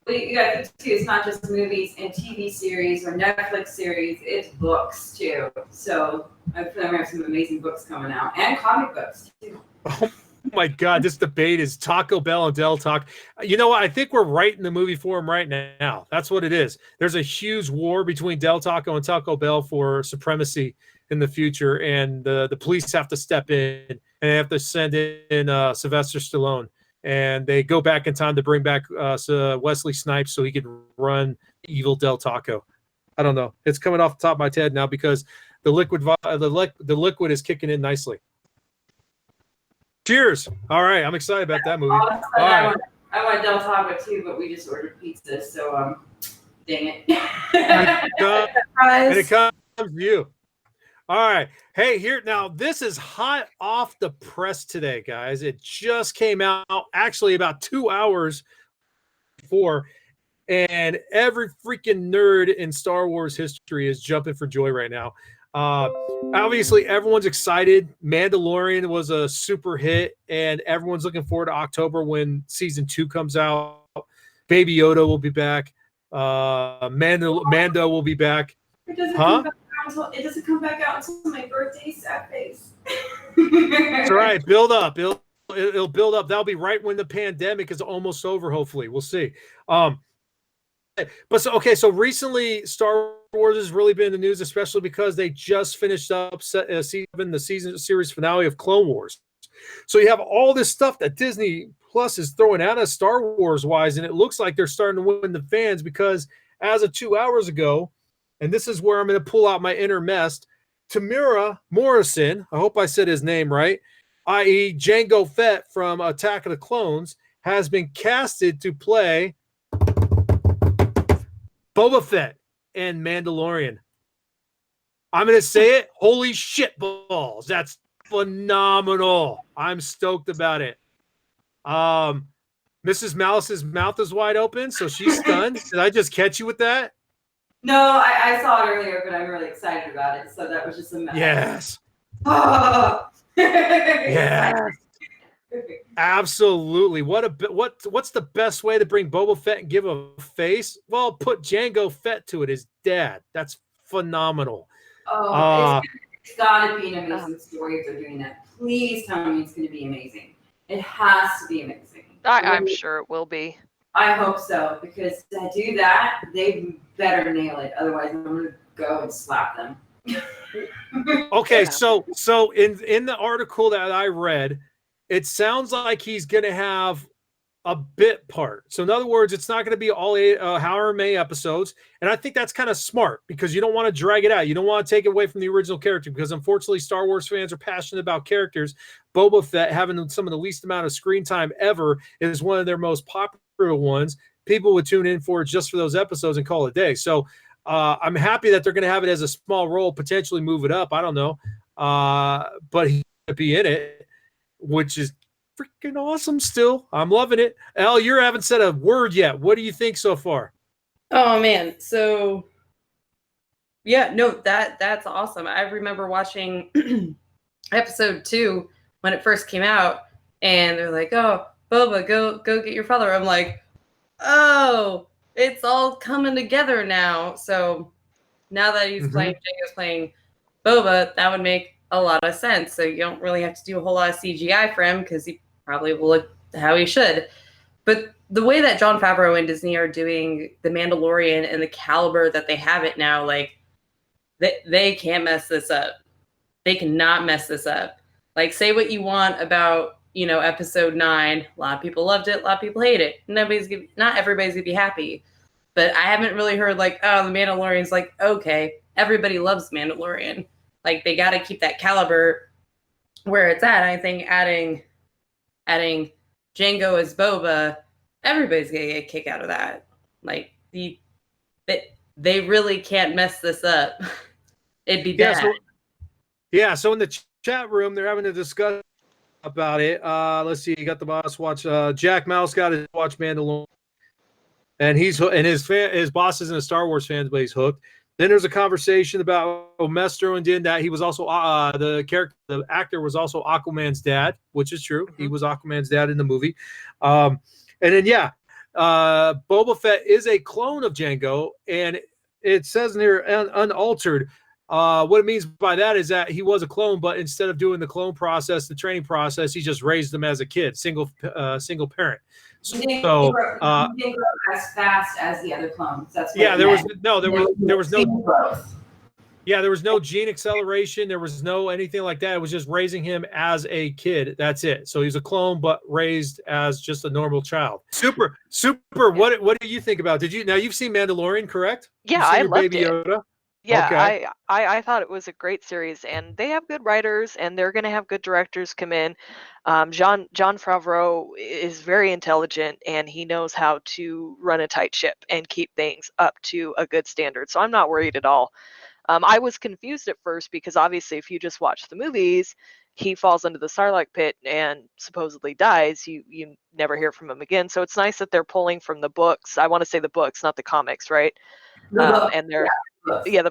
D: You got to think too, it's not just movies and TV series or Netflix series, it's books too. So I feel like we have some amazing books coming out, and comic books too.
A: Oh my God, this debate is Taco Bell and Del Taco. You know what? I think we're right in the movie forum right now. That's what it is. There's a huge war between Del Taco and Taco Bell for supremacy in the future, and the police have to step in, and they have to send in Sylvester Stallone. And they go back in time to bring back Wesley Snipes so he could run evil Del Taco. I don't know. It's coming off the top of my head now because the liquid is kicking in nicely. Cheers. All right. I'm excited about that movie. All right.
D: I want Del Taco too, but we just ordered pizza, so dang it.
A: And it comes to you. All right. Hey, here now, this is hot off the press today, guys. It just came out actually about 2 hours before, and every freaking nerd in Star Wars history is jumping for joy right now. Obviously, everyone's excited. Mandalorian was a super hit, and everyone's looking forward to October when season 2 comes out. Baby Yoda will be back. Mando will be back.
D: It doesn't come back out until my birthday, sad face.
A: That's right. Build up. It'll build up. That'll be right when the pandemic is almost over, hopefully. We'll see. So recently Star Wars has really been in the news, especially because they just finished up the series finale of Clone Wars. So you have all this stuff that Disney Plus is throwing at us Star Wars wise, and it looks like they're starting to win the fans, because as of 2 hours ago, and this is where I'm going to pull out my inner mess, Tamura Morrison, I hope I said his name right, i.e. Jango Fett from Attack of the Clones, has been casted to play Boba Fett in Mandalorian. I'm going to say it. Holy shit balls. That's phenomenal. I'm stoked about it. Mrs. Malice's mouth is wide open, so she's stunned. Did I just catch you with that?
D: No, I saw it earlier, but I'm really excited about it. So that was just a mess.
A: Yes.
D: Oh.
A: Yes. Absolutely. What's the best way to bring Boba Fett and give a face? Well, put Jango Fett to it, his dad. That's phenomenal.
D: It's got to be an amazing story if they're doing that. Please tell me it's going to be amazing. It has to be amazing.
E: I'm sure it will be.
D: I hope so, because to do that, they better nail it. Otherwise, I'm going to go and slap them.
A: Okay, so in the article that I read, it sounds like he's going to have a bit part. So in other words, it's not going to be all however many episodes. And I think that's kind of smart, because you don't want to drag it out. You don't want to take it away from the original character, because unfortunately Star Wars fans are passionate about characters. Boba Fett having some of the least amount of screen time ever is one of their most popular ones. People would tune in for it just for those episodes and call it a day. So I'm happy that they're going to have it as a small role, potentially move it up. I don't know. But he's going to be in it, which is freaking awesome still. I'm loving it. Al, you haven't said a word yet. What do you think so far?
C: Oh, man. So Yeah, no, that's awesome. I remember watching episode 2 when it first came out, and they're like, "Oh, Boba, go get your father." I'm like, "Oh, it's all coming together now." So now that he's playing, Jango's playing Boba, that would make a lot of sense. So you don't really have to do a whole lot of CGI for him because he probably will look how he should. But the way that Jon Favreau and Disney are doing The Mandalorian and the caliber that they have it now, like, they can't mess this up. They cannot mess this up. Like, say what you want about, episode 9. A lot of people loved it. A lot of people hate it. Not everybody's gonna be happy. But I haven't really heard like, oh, The Mandalorian's like, okay, everybody loves Mandalorian. Like, they got to keep that caliber where it's at. I think adding Jango as Boba, everybody's gonna get a kick out of that. Like, they really can't mess this up. It'd be bad.
A: So in the chat room, they're having a discussion about it. Let's see. You got the boss watch. Jack Mouse got to watch Mandalorian, and his boss isn't a Star Wars fan, but he's hooked. Then there's a conversation about Mestro and Din that he was also the actor was also Aquaman's dad, which is true. He was Aquaman's dad in the movie. And then Boba Fett is a clone of Jango, and it says in here unaltered. What it means by that is that he was a clone, but instead of doing the clone process, the training process, he just raised them as a kid, single parent.
D: He didn't grow as fast as the other clones. That's what
A: there was no gene acceleration. There was no anything like that. It was just raising him as a kid. That's it. So he's a clone, but raised as just a normal child. Super. What do you think about? You've seen Mandalorian, correct?
E: Yeah, I loved
A: Baby
E: it.
A: Yoda?
E: Yeah,
A: okay.
E: I thought it was a great series, and they have good writers, and they're going to have good directors come in. Jon Favreau is very intelligent, and he knows how to run a tight ship and keep things up to a good standard. So I'm not worried at all. I was confused at first because obviously if you just watch the movies, he falls into the Sarlacc pit and supposedly dies. You never hear from him again. So it's nice that they're pulling from the books. I want to say the books, not the comics, right? And they're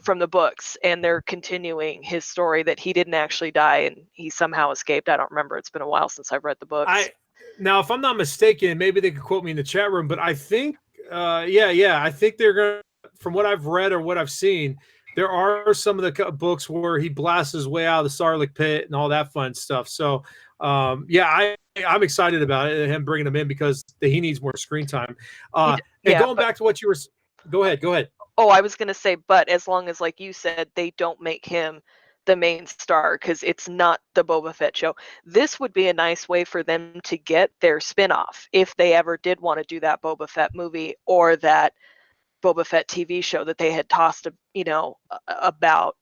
E: from the books, and they're continuing his story that he didn't actually die and he somehow escaped. I don't remember. It's been a while since I've read the books.
A: Now, if I'm not mistaken, maybe they could quote me in the chat room, but I think, I think they're going to, from what I've read or what I've seen, there are some of the books where he blasts his way out of the Sarlacc pit and all that fun stuff. So, I'm excited about it, him bringing him in because he needs more screen time. Going back to what you were, go ahead.
E: Oh, I was going to say, but as long as, like you said, they don't make him the main star, because it's not the Boba Fett show. This would be a nice way for them to get their spinoff if they ever did want to do that Boba Fett movie or that Boba Fett TV show that they had tossed, about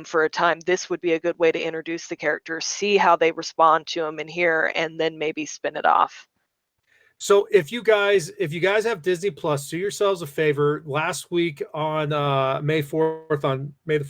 E: for a time. This would be a good way to introduce the characters, see how they respond to him in here, and then maybe spin it off.
A: So if you guys have Disney Plus, do yourselves a favor. Last week on May 4th, on May the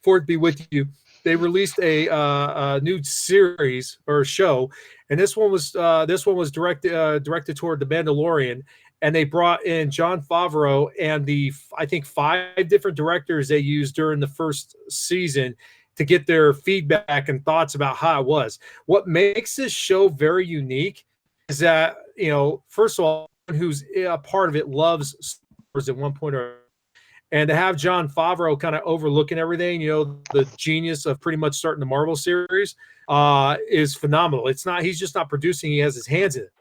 A: 4th be with you, they released a new series or show, and this one was directed toward the Mandalorian, and they brought in Jon Favreau and I think 5 different directors they used during the first season to get their feedback and thoughts about how it was. What makes this show very unique is that, first of all, who's a part of it loves Star Wars at one point or another. And to have Jon Favreau kind of overlooking everything, the genius of pretty much starting the Marvel series, is phenomenal. He's just not producing, he has his hands in it.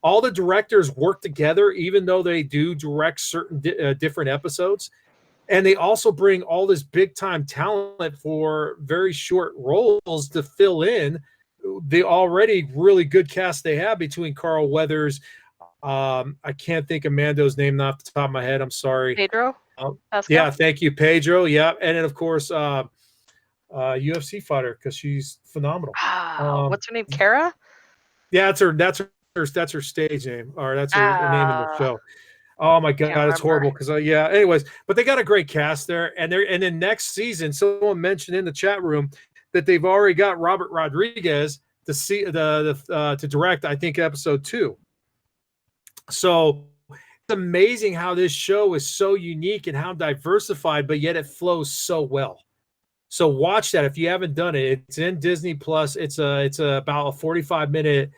A: All the directors work together, even though they do direct certain different episodes. And they also bring all this big time talent for very short roles to fill in the already really good cast they have between Carl Weathers. I can't think of Mando's name off the top of my head. I'm sorry.
E: Pedro?
A: Thank you, Pedro. Yeah. And then, of course, UFC fighter, because she's phenomenal.
E: What's her name? Kara?
A: Yeah, that's her stage name, or that's her name in the show. Oh my God, it's horrible because anyways, but they got a great cast there, and then next season, someone mentioned in the chat room that they've already got Robert Rodriguez to direct, I think, episode 2. So amazing how this show is so unique and how diversified, but yet it flows so well. So watch that if you haven't done it. It's in Disney Plus. It's about a 45-minute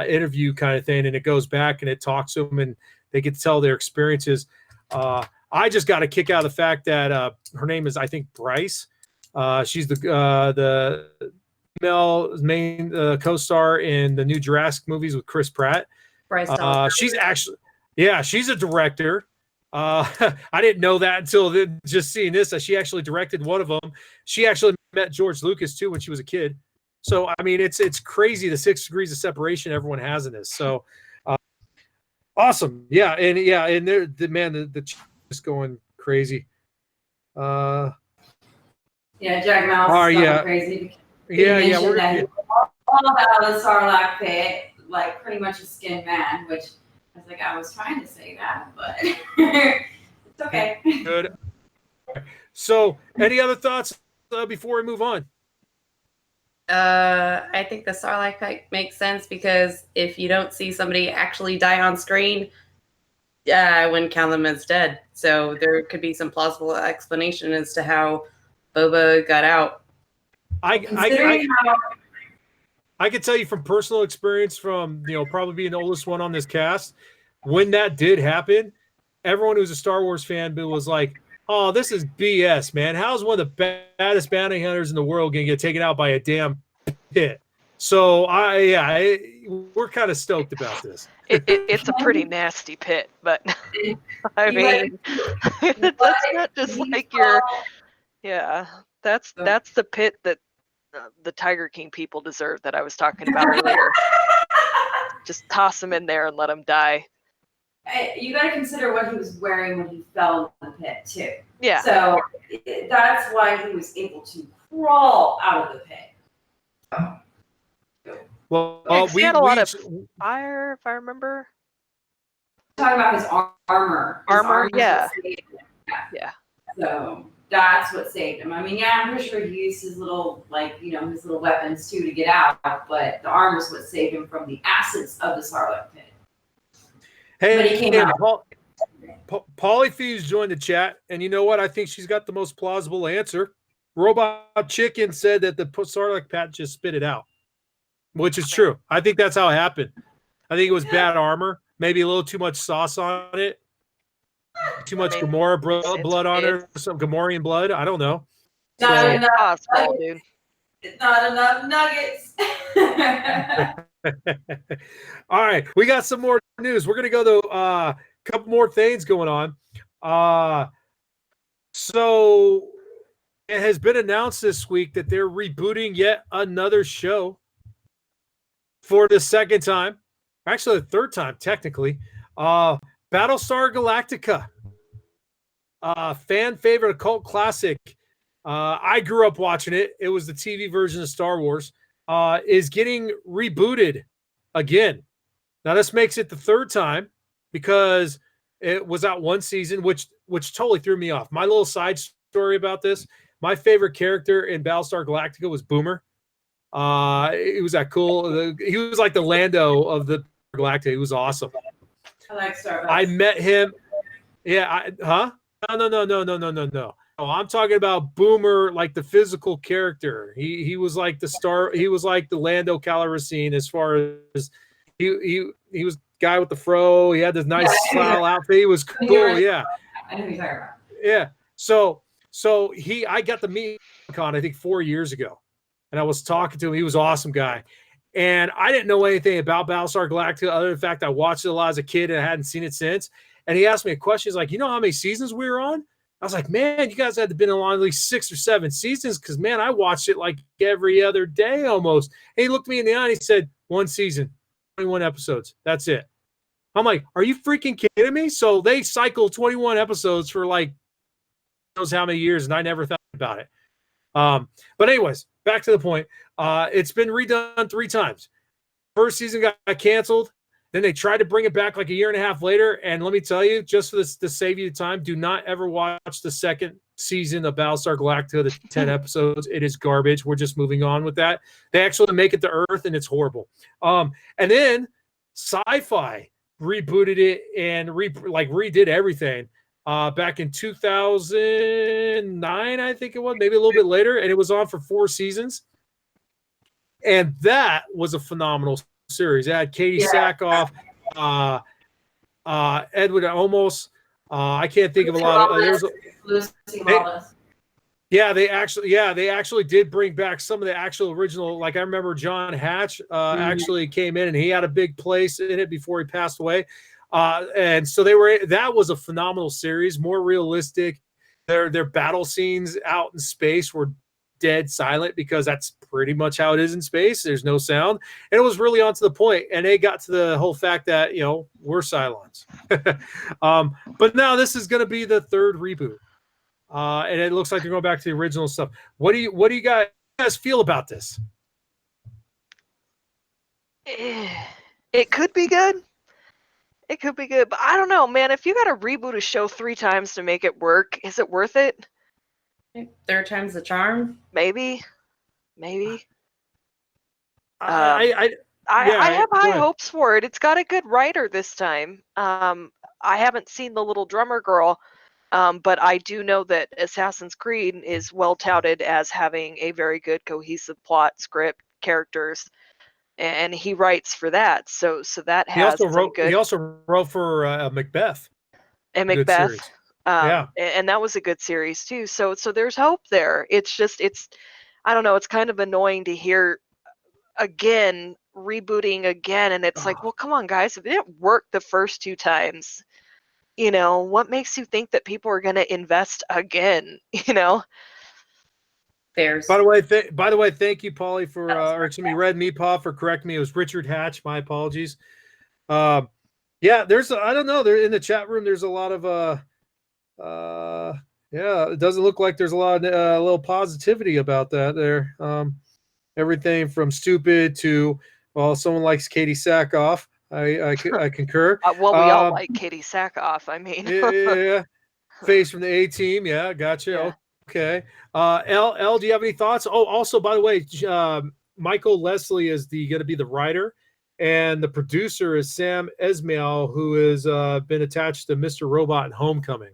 A: interview kind of thing, and it goes back and it talks to them, and they get to tell their experiences. I just got a kick out of the fact that her name is, I think, Bryce. She's the female main co-star in the new Jurassic movies with Chris Pratt.
C: Bryce Dallas
A: she's actually, she's a director. I didn't know that until just seeing this. She actually directed one of them. She actually met George Lucas too when she was a kid. So I mean, it's crazy the 6 degrees of separation everyone has in this. So awesome, and they're the chat is going crazy.
D: Jack Mouse is going crazy.
A: We're
D: all about the Sarlacc pit, like pretty much a skinned man, which I was like, I was trying to say that, but it's okay.
A: Good. So, any other thoughts before we move on?
C: I think the Sarlacc pit makes sense because if you don't see somebody actually die on screen, I wouldn't count them as dead. So there could be some plausible explanation as to how Boba got out.
A: I can tell you from personal experience, from probably being the oldest one on this cast, when that did happen, everyone who's a Star Wars fan was like, "Oh, this is BS, man! How's one of the baddest bounty hunters in the world gonna get taken out by a damn pit?" So we're kind of stoked about this.
E: It's a pretty nasty pit, but I mean, that's not just like your. Yeah, that's the pit that the Tiger King people deserve that I was talking about earlier. Just toss him in there and let him die.
D: You got to consider what he was wearing when he fell in the pit too.
E: Yeah.
D: So that's why he was able to crawl out of the pit.
A: Well,
E: he had a lot of fire, if I remember.
D: Talking about his armor.
E: Armor, yeah.
D: So that's what saved him. I mean, I'm pretty sure he used his little, his little weapons too to get out, but the armor is what saved him from the acids of the Sarlacc pit.
A: Hey, Polyfuse joined the chat, and you know what? I think she's got the most plausible answer. Robot Chicken said that the Sarlacc pit just spit it out, which is true. I think that's how it happened. I think it was bad armor, maybe a little too much sauce on it. Too much Gamora blood on her, some Gamorrean blood. I don't know.
D: Not enough
E: possible, dude.
D: Not enough nuggets.
A: All right, we got some more news. We're gonna go to a couple more things going on. So it has been announced this week that they're rebooting yet another show for the second time, actually the third time technically. Battlestar Gallactica, fan favorite, cult classic. I grew up watching it. It was the TV version of Star Wars. Is getting rebooted again. Now this makes it the third time because it was out one season, which totally threw me off. My little side story about this: my favorite character in Battlestar Galactica was Boomer. He was that cool. He was like the Lando of the Galactica. He was awesome.
D: I like Starbucks.
A: I met him. Yeah. No. Oh, I'm talking about Boomer, like the physical character. He was like the star. He was like the Lando Calrissian as far as he was guy with the fro. He had this nice style outfit. He was cool. Yeah.
D: I know who you're talking about.
A: Yeah. So I got to meet him, I think 4 years ago, and I was talking to him. He was an awesome guy. And I didn't know anything about Battlestar Galactica other than the fact I watched it a lot as a kid and I hadn't seen it since. And he asked me a question. He's like, you know how many seasons we were on? I was like, man, you guys had to been on at least 6 or 7 seasons because, man, I watched it like every other day almost. And he looked me in the eye and he said, 1 season, 21 episodes. That's it. I'm like, are you freaking kidding me? So they cycled 21 episodes for like knows how many years, and I never thought about it. But anyways, back to the point. It's been redone 3 times. First season got canceled. Then they tried to bring it back like a year and a half later. And let me tell you, just for this to save you the time, do not ever watch the second season of Battlestar Galactica, the 10 episodes. It is garbage. We're just moving on with that. They actually make it to Earth, and it's horrible. And then Sci-Fi rebooted it and redid everything back in 2009, I think it was, maybe a little bit later, and it was on for 4 seasons. And that was a phenomenal series. It had Katie Sackhoff, Edward Olmos. I can't think of a lot of. They actually did bring back some of the actual original. Like I remember John Hatch actually came in and he had a big place in it before he passed away. And so that was a phenomenal series, more realistic. Their battle scenes out in space were dead silent because that's pretty much how it is in space. There's no sound. And it was really on to the point. And they got to the whole fact that, we're Cylons. But now this is going to be the 3rd reboot. And it looks like they're going back to the original stuff. What do you guys feel about this?
E: It could be good. It could be good, but I don't know, man. If you got to reboot a show 3 times to make it work, is it worth it?
C: 3rd time's the charm.
E: Maybe.
A: I
E: have high hopes for it. It's got a good writer this time. I haven't seen The Little Drummer Girl, but I do know that Assassin's Creed is well touted as having a very good cohesive plot, script, characters, and he writes for that. So that has
A: He also wrote for Macbeth.
E: And Macbeth. And that was a good series too. So there's hope there. It's I don't know, it's kind of annoying to hear rebooting again, and it's like, well, come on guys, if it didn't work the first 2 times, what makes you think that people are going to invest again?
C: There's
A: By the way, thank you, Polly, for Red Meatpaw for correcting me. It was Richard Hatch. My apologies. There's I don't know. There in the chat room, there's a lot of it doesn't look like there's a lot of little positivity about that there. Everything from stupid to, well, someone likes Katie Sackhoff. I concur.
E: Well, we all like Katie Sackhoff. I mean,
A: yeah. Face from the A-Team. Yeah, gotcha.
E: Yeah.
A: Okay. L, do you have any thoughts? Oh, also, by the way, Michael Leslie is going to be the writer, and the producer is Sam Esmail, who has been attached to Mr. Robot and Homecoming.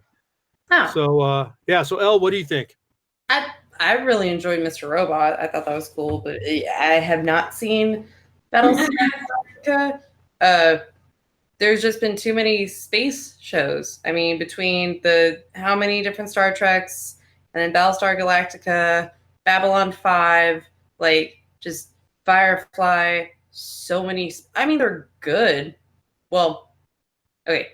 C: Oh.
A: So, So, L, what do you think?
C: I really enjoyed Mr. Robot. I thought that was cool, but I have not seen Battlestar Gallactica. There's just been too many space shows. I mean, between how many different Star Treks, and then Battlestar Galactica, Babylon 5, just Firefly, so many. I mean, they're good. Well, okay.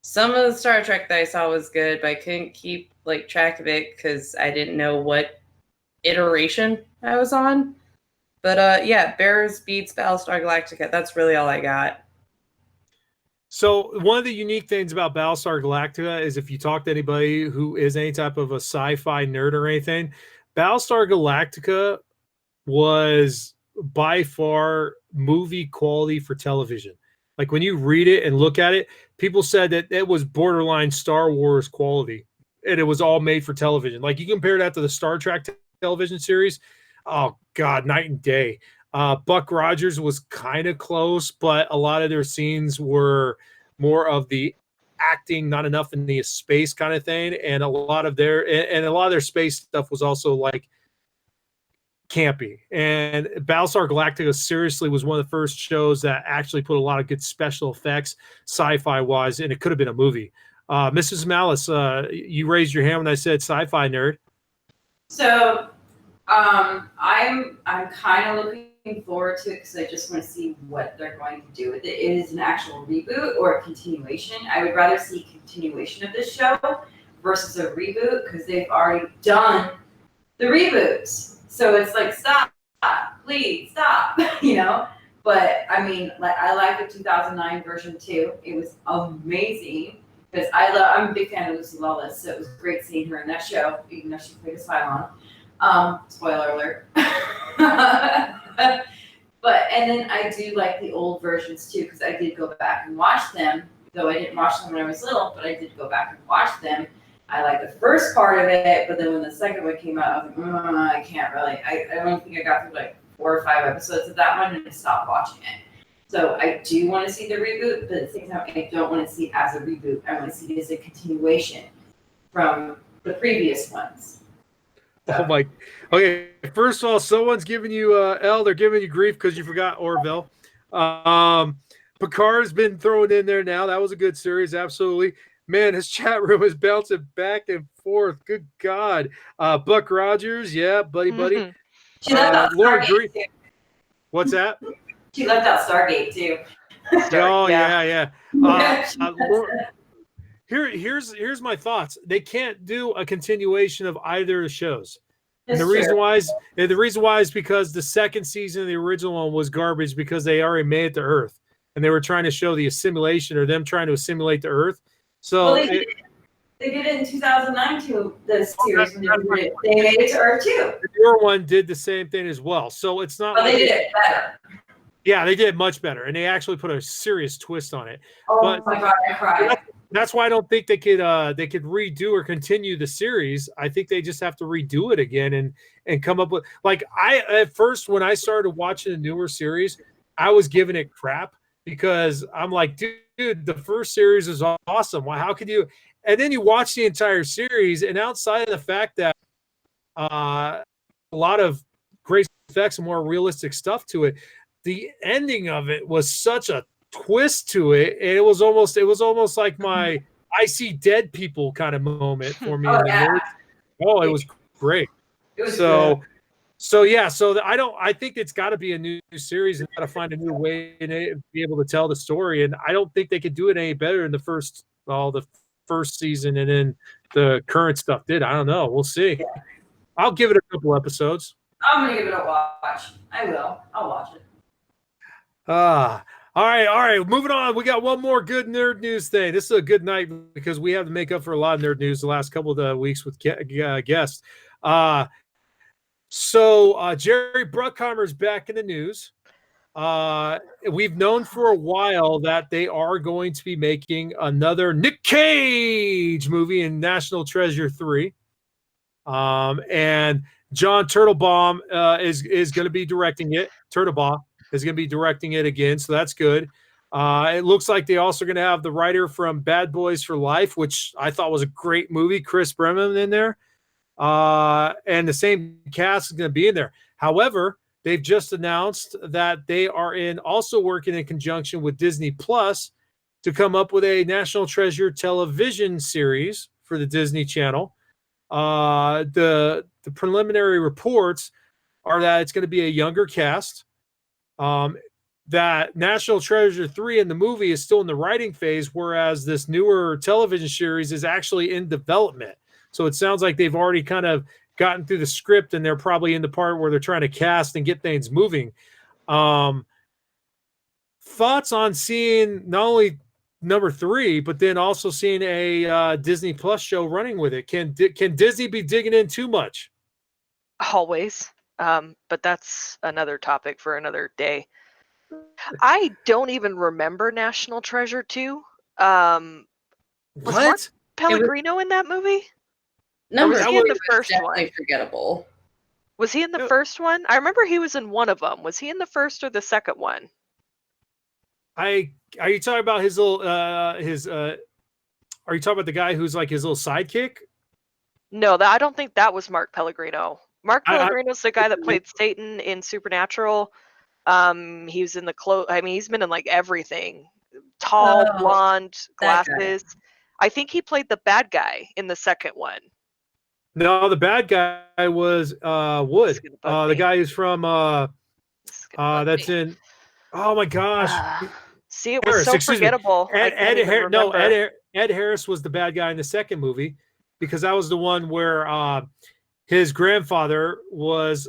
C: Some of the Star Trek that I saw was good, but I couldn't keep track of it because I didn't know what iteration I was on. But Bears beats Battlestar Galactica. That's really all I got.
A: So one of the unique things about Battlestar Galactica is if you talk to anybody who is any type of a sci-fi nerd or anything, Battlestar Galactica was by far movie quality for television. Like when you read it and look at it, people said that it was borderline Star Wars quality, and it was all made for television. Like you compare that to the Star Trek television series, oh God, night and day. Buck Rogers was kind of close, but a lot of their scenes were more of the acting, not enough in the space kind of thing. And a lot of their space stuff was also campy. And Battlestar Galactica seriously was one of the first shows that actually put a lot of good special effects sci-fi wise, and it could have been a movie. Mrs. Malice, you raised your hand when I said sci-fi nerd.
D: So I'm kind of looking forward to it because I just want to see what they're going to do with it. Is an actual reboot or a continuation? I would rather see a continuation of this show versus a reboot because they've already done the reboots. So it's stop, please stop, But I mean, I like the 2009 version too. It was amazing because I'm a big fan of Lucy Lawless, so it was great seeing her in that show, even though she played a Cylon. Spoiler alert. And then I do like the old versions too, because I did go back and watch them, though I didn't watch them when I was little, but I did go back and watch them. I like the first part of it, but then when the second one came out, I was like, I can't really. I don't think I got through 4 or 5 episodes of that one and I stopped watching it. So I do want to see the reboot, but at the same time, I don't want to see it as a reboot. I want to see it as a continuation from the previous ones.
A: Oh my. Okay, first of all, someone's giving you they're giving you grief because you forgot Orville. Picard's been thrown in there now. That was a good series, absolutely. Man, his chat room is bouncing back and forth. Good God. Buck Rogers, yeah, buddy.
D: She left out
A: Lauren
D: Stargate
A: Green.
D: too.
A: What's that?
D: She left out Stargate too.
A: Oh yeah.
D: Yeah.
A: Here's my thoughts. They can't do a continuation of either of the shows. And
D: That's
A: the reason
D: true.
A: why is because the second season of the original one was garbage because they already made it to Earth and they were trying to show the assimilation or them trying to assimilate the Earth. So
D: Well, they did it in 2009 too. The series when they made it to Earth too.
A: the newer one did the same thing as well. So it's not
D: But
A: like
D: they did it better.
A: yeah, they did much better, and they actually put a serious twist on it.
D: Oh
A: But
D: my God, I cried.
A: that's why I don't think they could redo or continue the series. I think they just have to redo it again and come up with like at first when I started watching the newer series, I was giving it crap because I'm like, dude, the first series is awesome. Why? How could you? And then you watch the entire series, and outside of the fact that a lot of great effects and more realistic stuff to it, the ending of it was such a twist to it. And it was almost like my I see dead people kind of moment for me.
D: Oh, yeah.
A: It was great.
D: It was
A: So I think it's got to be a new series and got to find a new way to be able to tell the story. And I don't think they could do it any better than the first season and then the current stuff did. I don't know. We'll see. I'll give it a couple episodes.
D: I'm gonna give it a watch. I will. I'll watch it.
A: All right. Moving on. We got one more good nerd news thing. This is a good night because we have to make up for a lot of nerd news the last couple of weeks with guests. So Jerry Bruckheimer is back in the news. We've known for a while that they are going to be making another Nick Cage movie in National Treasure 3. And John Turtlebaum is going to be directing it. Turtlebaum is going to be directing it again, so that's good. It looks like they also going to have the writer from Bad Boys for Life, which I thought was a great movie, Chris Bremen, in there. And the same cast is going to be in there. However, they've just announced that they are also working in conjunction with Disney Plus to come up with a National Treasure television series for the Disney Channel. The preliminary reports are that it's going to be a younger cast. That National Treasure 3 in the movie is still in the writing phase, whereas this newer television series is actually in development. So it sounds like they've already kind of gotten through the script and they're probably in the part where they're trying to cast and get things moving. Thoughts on seeing not only number 3, but then also seeing a Disney Plus show running with it? Can Disney be digging in too much?
E: Always. But that's another topic for another day. I don't even remember National Treasure 2. Was Mark Pellegrino in that movie?
C: Number
E: was he
C: three
E: in the
C: was
E: first
C: definitely
E: one?
C: forgettable.
E: Was he in the first one? I remember he was in one of them. Was he in the first or the second one?
A: Are you talking about his little are you talking about the guy who's like his little sidekick?
E: No, I don't think that was Mark Pellegrino. Mark Pellegrino's the guy that played Satan in Supernatural. He was in he's been in like everything. Tall, blonde, glasses. I think he played the bad guy in the second one.
A: No, the bad guy was Wood. The guy who's from that's in. Oh my gosh!
E: See, it was so forgettable.
A: Ed Harris was the bad guy in the second movie because that was the one where his grandfather was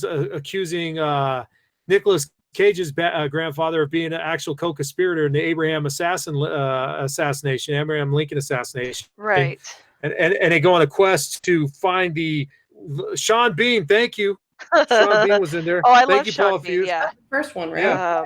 A: accusing Nicolas Cage's grandfather of being an actual co-conspirator in the Abraham Lincoln assassination.
E: Right.
A: And they go on a quest to find the Sean Bean. Thank you. Sean Bean was in there.
E: Oh, I
A: Thank
E: love
A: you,
E: Sean
A: Paul
E: Bean.
A: Fuse.
E: Yeah.
C: First one, right?
A: Yeah.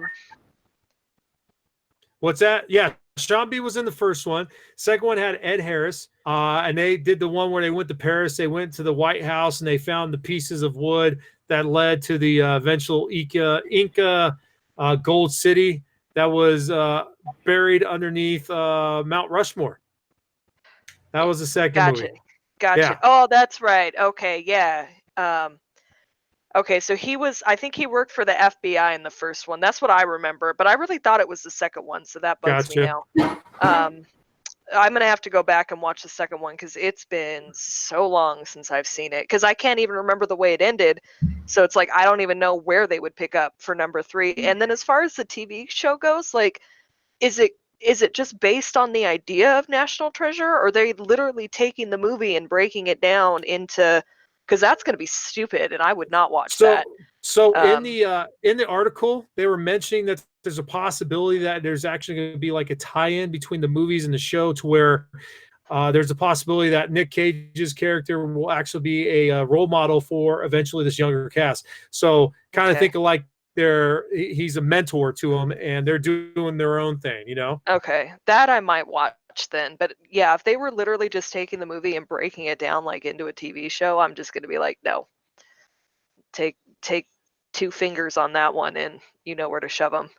A: What's that? Yeah. Sean Bean was in the first one. Second one had Ed Harris. And they did the one where they went to Paris. They went to the White House and they found the pieces of wood that led to the eventual Inca gold city that was buried underneath Mount Rushmore. That was the second
E: Gotcha.
A: movie.
E: Gotcha.
A: Yeah.
E: Oh, that's right. Okay, yeah. Okay, so I think he worked for the FBI in the first one. That's what I remember, but I really thought it was the second one, so that bugs me
A: Gotcha.
E: now. I'm gonna have to go back and watch the second one because it's been so long since I've seen it. Because I can't even remember the way it ended, so it's like I don't even know where they would pick up for number 3. And then as far as the TV show goes, like, is it just based on the idea of National Treasure, or are they literally taking the movie and breaking it down into? Because that's gonna be stupid, and I would not watch that.
A: So in the article, they were mentioning that there's a possibility that there's actually going to be like a tie-in between the movies and the show, to where there's a possibility that Nick Cage's character will actually be a role model for eventually this younger cast. So kind of think of like he's a mentor to them, and they're doing their own thing, you know?
E: Okay, that I might watch then. But yeah, if they were literally just taking the movie and breaking it down like into a TV show, I'm just going to be like, no. Take 2 fingers on that one, and you know where to shove them.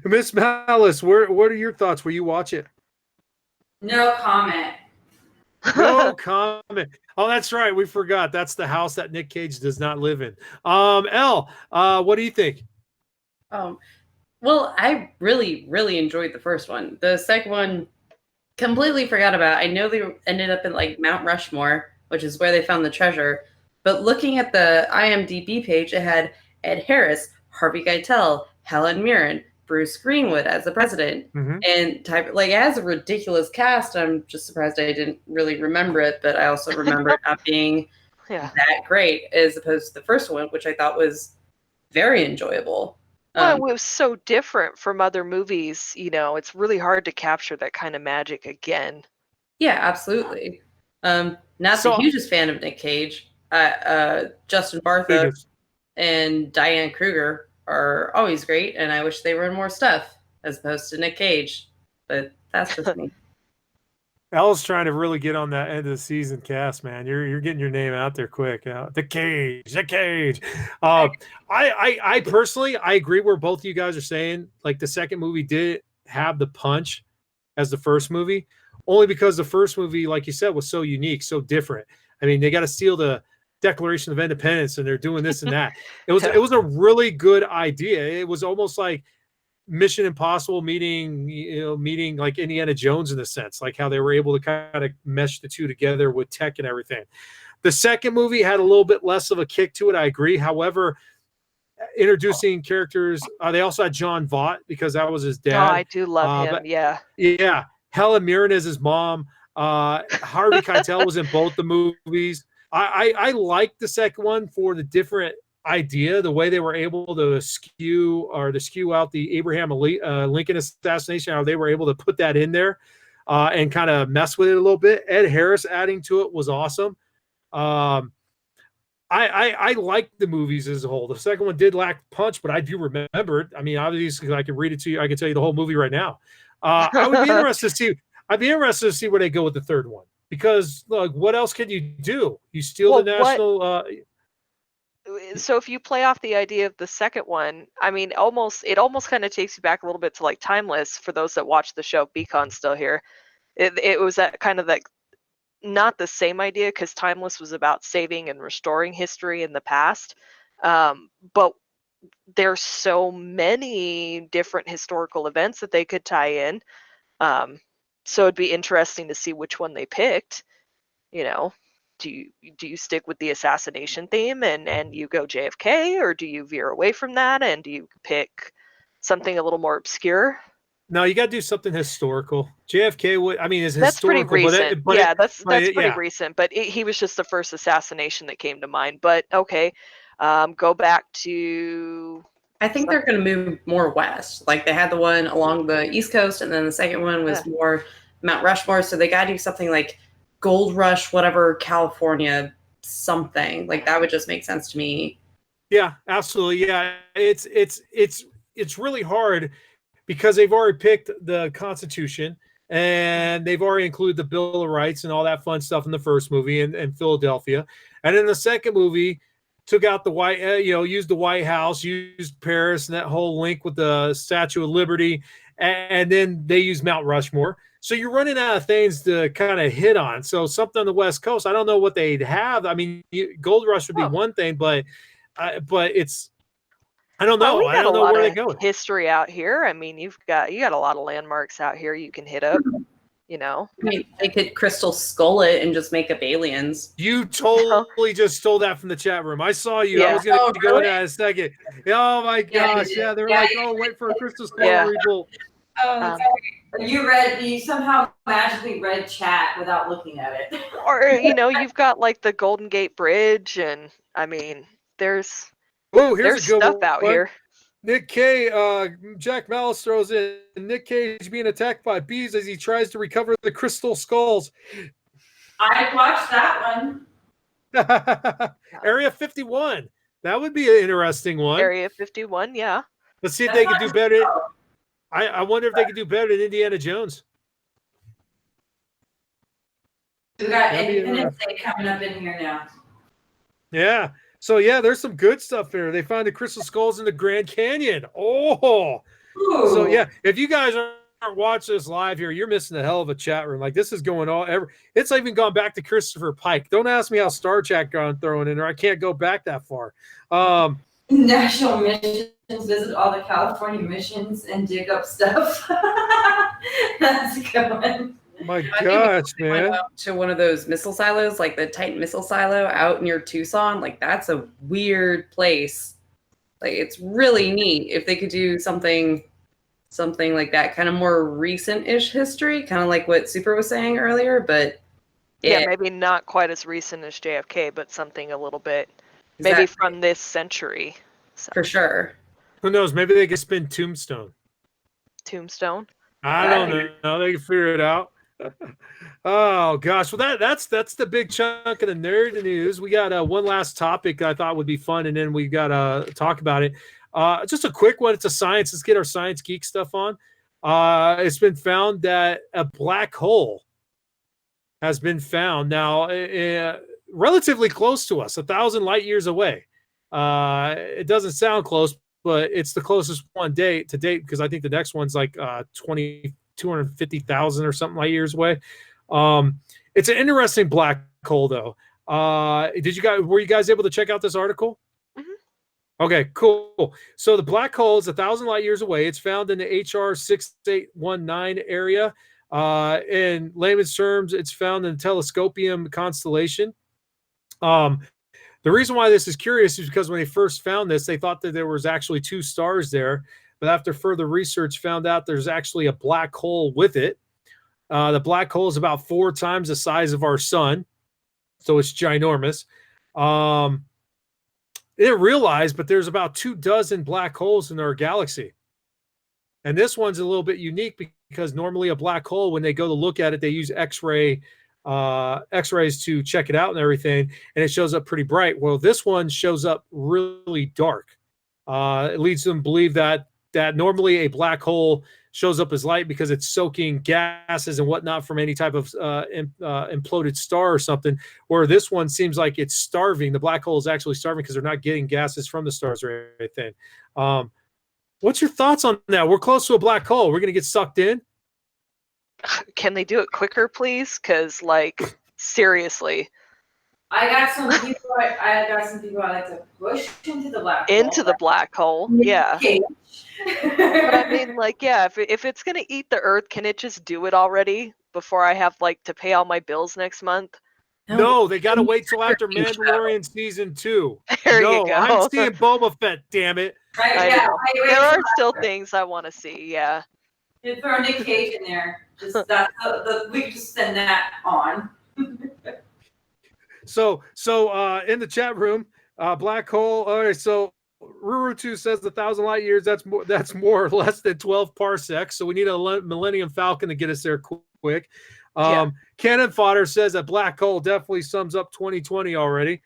A: Miss Malice, what are your thoughts? Will you watch it?
D: No comment.
A: No comment. Oh, that's right. We forgot. That's the house that Nick Cage does not live in. Elle, what do you think?
C: Well, I really, really enjoyed the first one. The second one, completely forgot about. I know they ended up in like Mount Rushmore, which is where they found the treasure. But looking at the IMDb page, it had Ed Harris, Harvey Keitel, Helen Mirren, Bruce Greenwood as the president, and it has a ridiculous cast. I'm just surprised I didn't really remember it, but I also remember it not being that great as opposed to the first one, which I thought was very enjoyable.
E: Well, it was so different from other movies. You know, it's really hard to capture that kind of magic again.
C: Yeah, absolutely. Not the hugest fan of Nick Cage. Justin Bartha and Diane Kruger are always great, and I wish they were in more stuff as opposed to Nick Cage. But that's just me.
A: Elle's trying to really get on that end of the season cast, man. You're getting your name out there quick. The Cage. I personally, I agree where both of you guys are saying. Like, the second movie did have the punch as the first movie, only because the first movie, like you said, was so unique, so different. I mean, they got to steal the Declaration of Independence, and they're doing this and that. It was a really good idea. It was almost like Mission Impossible meeting like Indiana Jones in a sense, like how they were able to kind of mesh the two together with tech and everything. The second movie had a little bit less of a kick to it. I agree. However, introducing characters, they also had John Vaught because that was his dad.
E: Oh, I do love him.
A: Yeah. Helen Mirren is his mom. Harvey Keitel was in both the movies. I like the second one for the different idea, the way they were able to skew out the Abraham Lincoln assassination, how they were able to put that in there and kind of mess with it a little bit. Ed Harris adding to it was awesome. I like the movies as a whole. The second one did lack punch, but I do remember it. I mean, obviously, I can read it to you. I can tell you the whole movie right now. I would be interested to see. I'd be interested to see where they go with the third one, because look, what else can you do? You steal the national.
E: So if you play off the idea of the second one, I mean, it almost kind of takes you back a little bit to like Timeless. For those that watch the show, Beacon's still here. It was that kind of like, not the same idea, because Timeless was about saving and restoring history in the past, but there's so many different historical events that they could tie in. So it'd be interesting to see which one they picked. You know, do you stick with the assassination theme and you go JFK, or do you veer away from that and do you pick something a little more obscure?
A: No, you got to do something historical. JFK is
E: that's
A: historical.
E: Pretty recent. That's pretty
A: yeah.
E: recent. But he was just the first assassination that came to mind. But okay, go back to.
C: I think they're going to move more west. Like, they had the one along the East Coast, and then the second one was more Mount Rushmore. So they got to do something like Gold Rush, whatever, California, something like that would just make sense to me.
A: Yeah, absolutely. Yeah, it's really hard because they've already picked the Constitution and they've already included the Bill of Rights and all that fun stuff in the first movie and Philadelphia. And in the second movie, took out the White, used the White House, used Paris, and that whole link with the Statue of Liberty, and then they used Mount Rushmore. So you're running out of things to kind of hit on. So something on the West Coast, I don't know what they'd have. I mean, Gold Rush would be one thing, but it's, I don't know. I don't know where they go.
E: History out here. I mean, you got a lot of landmarks out here you can hit up. I
C: mean, they could crystal skull it and just make up aliens.
A: You totally just stole that from the chat room. I saw you. I was going to go into that in a second. Oh my gosh! Yeah, they're like, oh, wait for a crystal skull reboot.
D: Oh, you somehow magically read chat without looking at it.
E: Or you've got like the Golden Gate Bridge, and I mean, there's stuff out here.
A: Nick Cage, Jack Malice throws in Nick Cage being attacked by bees as he tries to recover the crystal skulls.
D: I watched that one.
A: Area 51. That would be an interesting one.
E: Area 51, yeah.
A: Let's see if they can do better. I wonder if they could do better than Indiana Jones.
D: We got Independence Day coming up in here now.
A: Yeah. So, yeah, there's some good stuff here. They found the crystal skulls in the Grand Canyon. Oh. Ooh. So, yeah, if you guys aren't watching this live here, you're missing a hell of a chat room. Like, this is going on. It's even gone back to Christopher Pike. Don't ask me how Star Trek got thrown in there. I can't go back that far.
D: National missions, visit all the California missions and dig up stuff. That's a good one.
A: My gosh, man.
C: To one of those missile silos, like the Titan missile silo out near Tucson. Like, that's a weird place. Like, it's really neat if they could do something like that, kind of more recent-ish history, kind of like what Super was saying earlier, but
E: yeah, maybe not quite as recent as JFK, but something a little bit maybe from this century. So.
C: For sure.
A: Who knows? Maybe they could spin Tombstone.
E: Tombstone?
A: I don't know. They can figure it out. Oh gosh, well that's the big chunk of the nerd news. We got one last topic I thought would be fun, and then we got to talk about it. Just a quick one. It's a science. Let's get our science geek stuff on. It's been found that a black hole has been found now, relatively close to us, 1,000 light years away. It doesn't sound close, but it's the closest one to date, because I think the next one's like 250,000 or something light years away. It's an interesting black hole, though. Were you guys able to check out this article? Mm-hmm. Okay, cool. So the black hole is 1,000 light years away. It's found in the HR 6819 area. In layman's terms, it's found in the Telescopium constellation. The reason why this is curious is because when they first found this, they thought that there was actually two stars there. But after further research, found out there's actually a black hole with it. The black hole is about 4 times the size of our sun, so it's ginormous. They didn't realize, but there's about 24 black holes in our galaxy. And this one's a little bit unique because normally a black hole, when they go to look at it, they use X-rays to check it out and everything, and it shows up pretty bright. Well, this one shows up really dark. It leads them to believe that normally a black hole shows up as light because it's soaking gases and whatnot from any type of imploded star or something, where this one seems like it's starving. The black hole is actually starving because they're not getting gases from the stars or anything. What's your thoughts on that? We're close to a black hole. We're going to get sucked in.
E: Can they do it quicker, please? Because, like, seriously.
D: I got some people I like to push into the black hole.
E: Into the black hole, yeah. But I mean, like, yeah, if it's gonna eat the Earth, can it just do it already before I have like to pay all my bills next month?
A: No, they gotta wait till after Mandalorian season 2.
E: There you go.
A: I'm seeing Boba Fett. Damn it!
D: Right?
E: I
D: Yeah.
E: know. There are still things I want to see. Yeah.
D: You throw NIc Cage in there. Just that. We could just send that on.
A: So in the chat room, black hole. All right, so Ruru2 says 1,000 light years. That's more or less than 12 parsecs. So we need a Millennium Falcon to get us there quick. Cannon Fodder says that black hole definitely sums up 2020 already.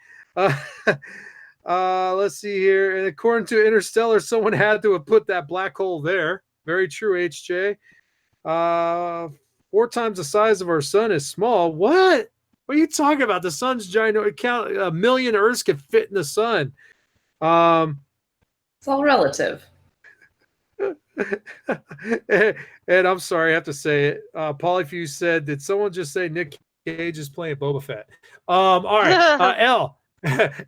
A: Let's see here. And according to Interstellar, someone had to have put that black hole there. Very true, HJ. 4 times the size of our sun is small. What? What What are you talking about? The sun's giant. A million Earths can fit in the sun.
C: It's all relative.
A: And I'm sorry, I have to say it. Polyfuse said, did someone just say Nick Cage is playing Boba Fett? All right. L.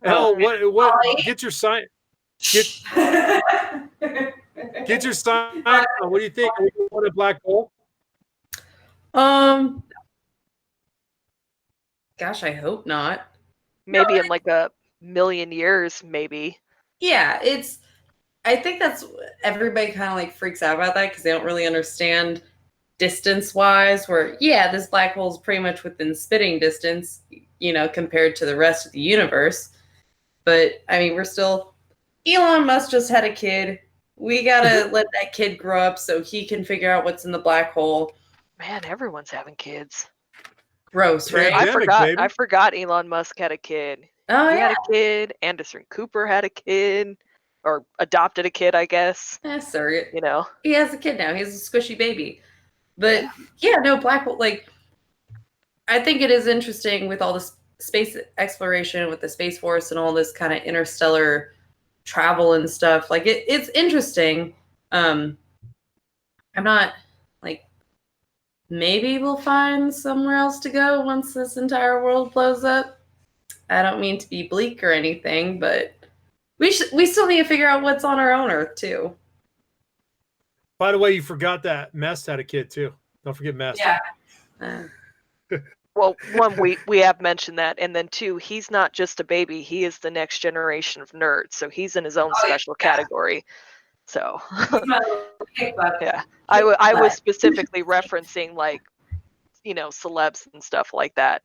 A: L, what get your sign. Get your sign. What do you think? Are we going to black hole?
C: Gosh, I hope not.
E: Maybe in like a million years, maybe.
C: Yeah, I think that's everybody kind of like freaks out about that because they don't really understand distance wise. Where this black hole is pretty much within spitting distance, compared to the rest of the universe. But I mean, we're still. Elon Musk just had a kid. We gotta let that kid grow up so he can figure out what's in the black hole.
E: Man, everyone's having kids.
C: Gross, right?
E: I forgot Elon Musk had a kid.
C: Oh,
E: he had a kid. Anderson Cooper had a kid, or adopted a kid, I guess.
C: Surrogate.
E: He
C: has a kid now. He has a squishy baby. But black hole. Like, I think it is interesting with all this space exploration, with the Space Force and all this kind of interstellar travel and stuff. Like, it's interesting. I'm not like. Maybe we'll find somewhere else to go once this entire world blows up. I don't mean to be bleak or anything, but we still need to figure out what's on our own Earth too.
A: By the way, you forgot that Mess had a kid too. Don't forget Mess.
C: Yeah.
E: Well, one, we have mentioned that, and then two, he's not just a baby. He is the next generation of nerds, so he's in his own special category. So, yeah, I was specifically referencing like, celebs and stuff like that.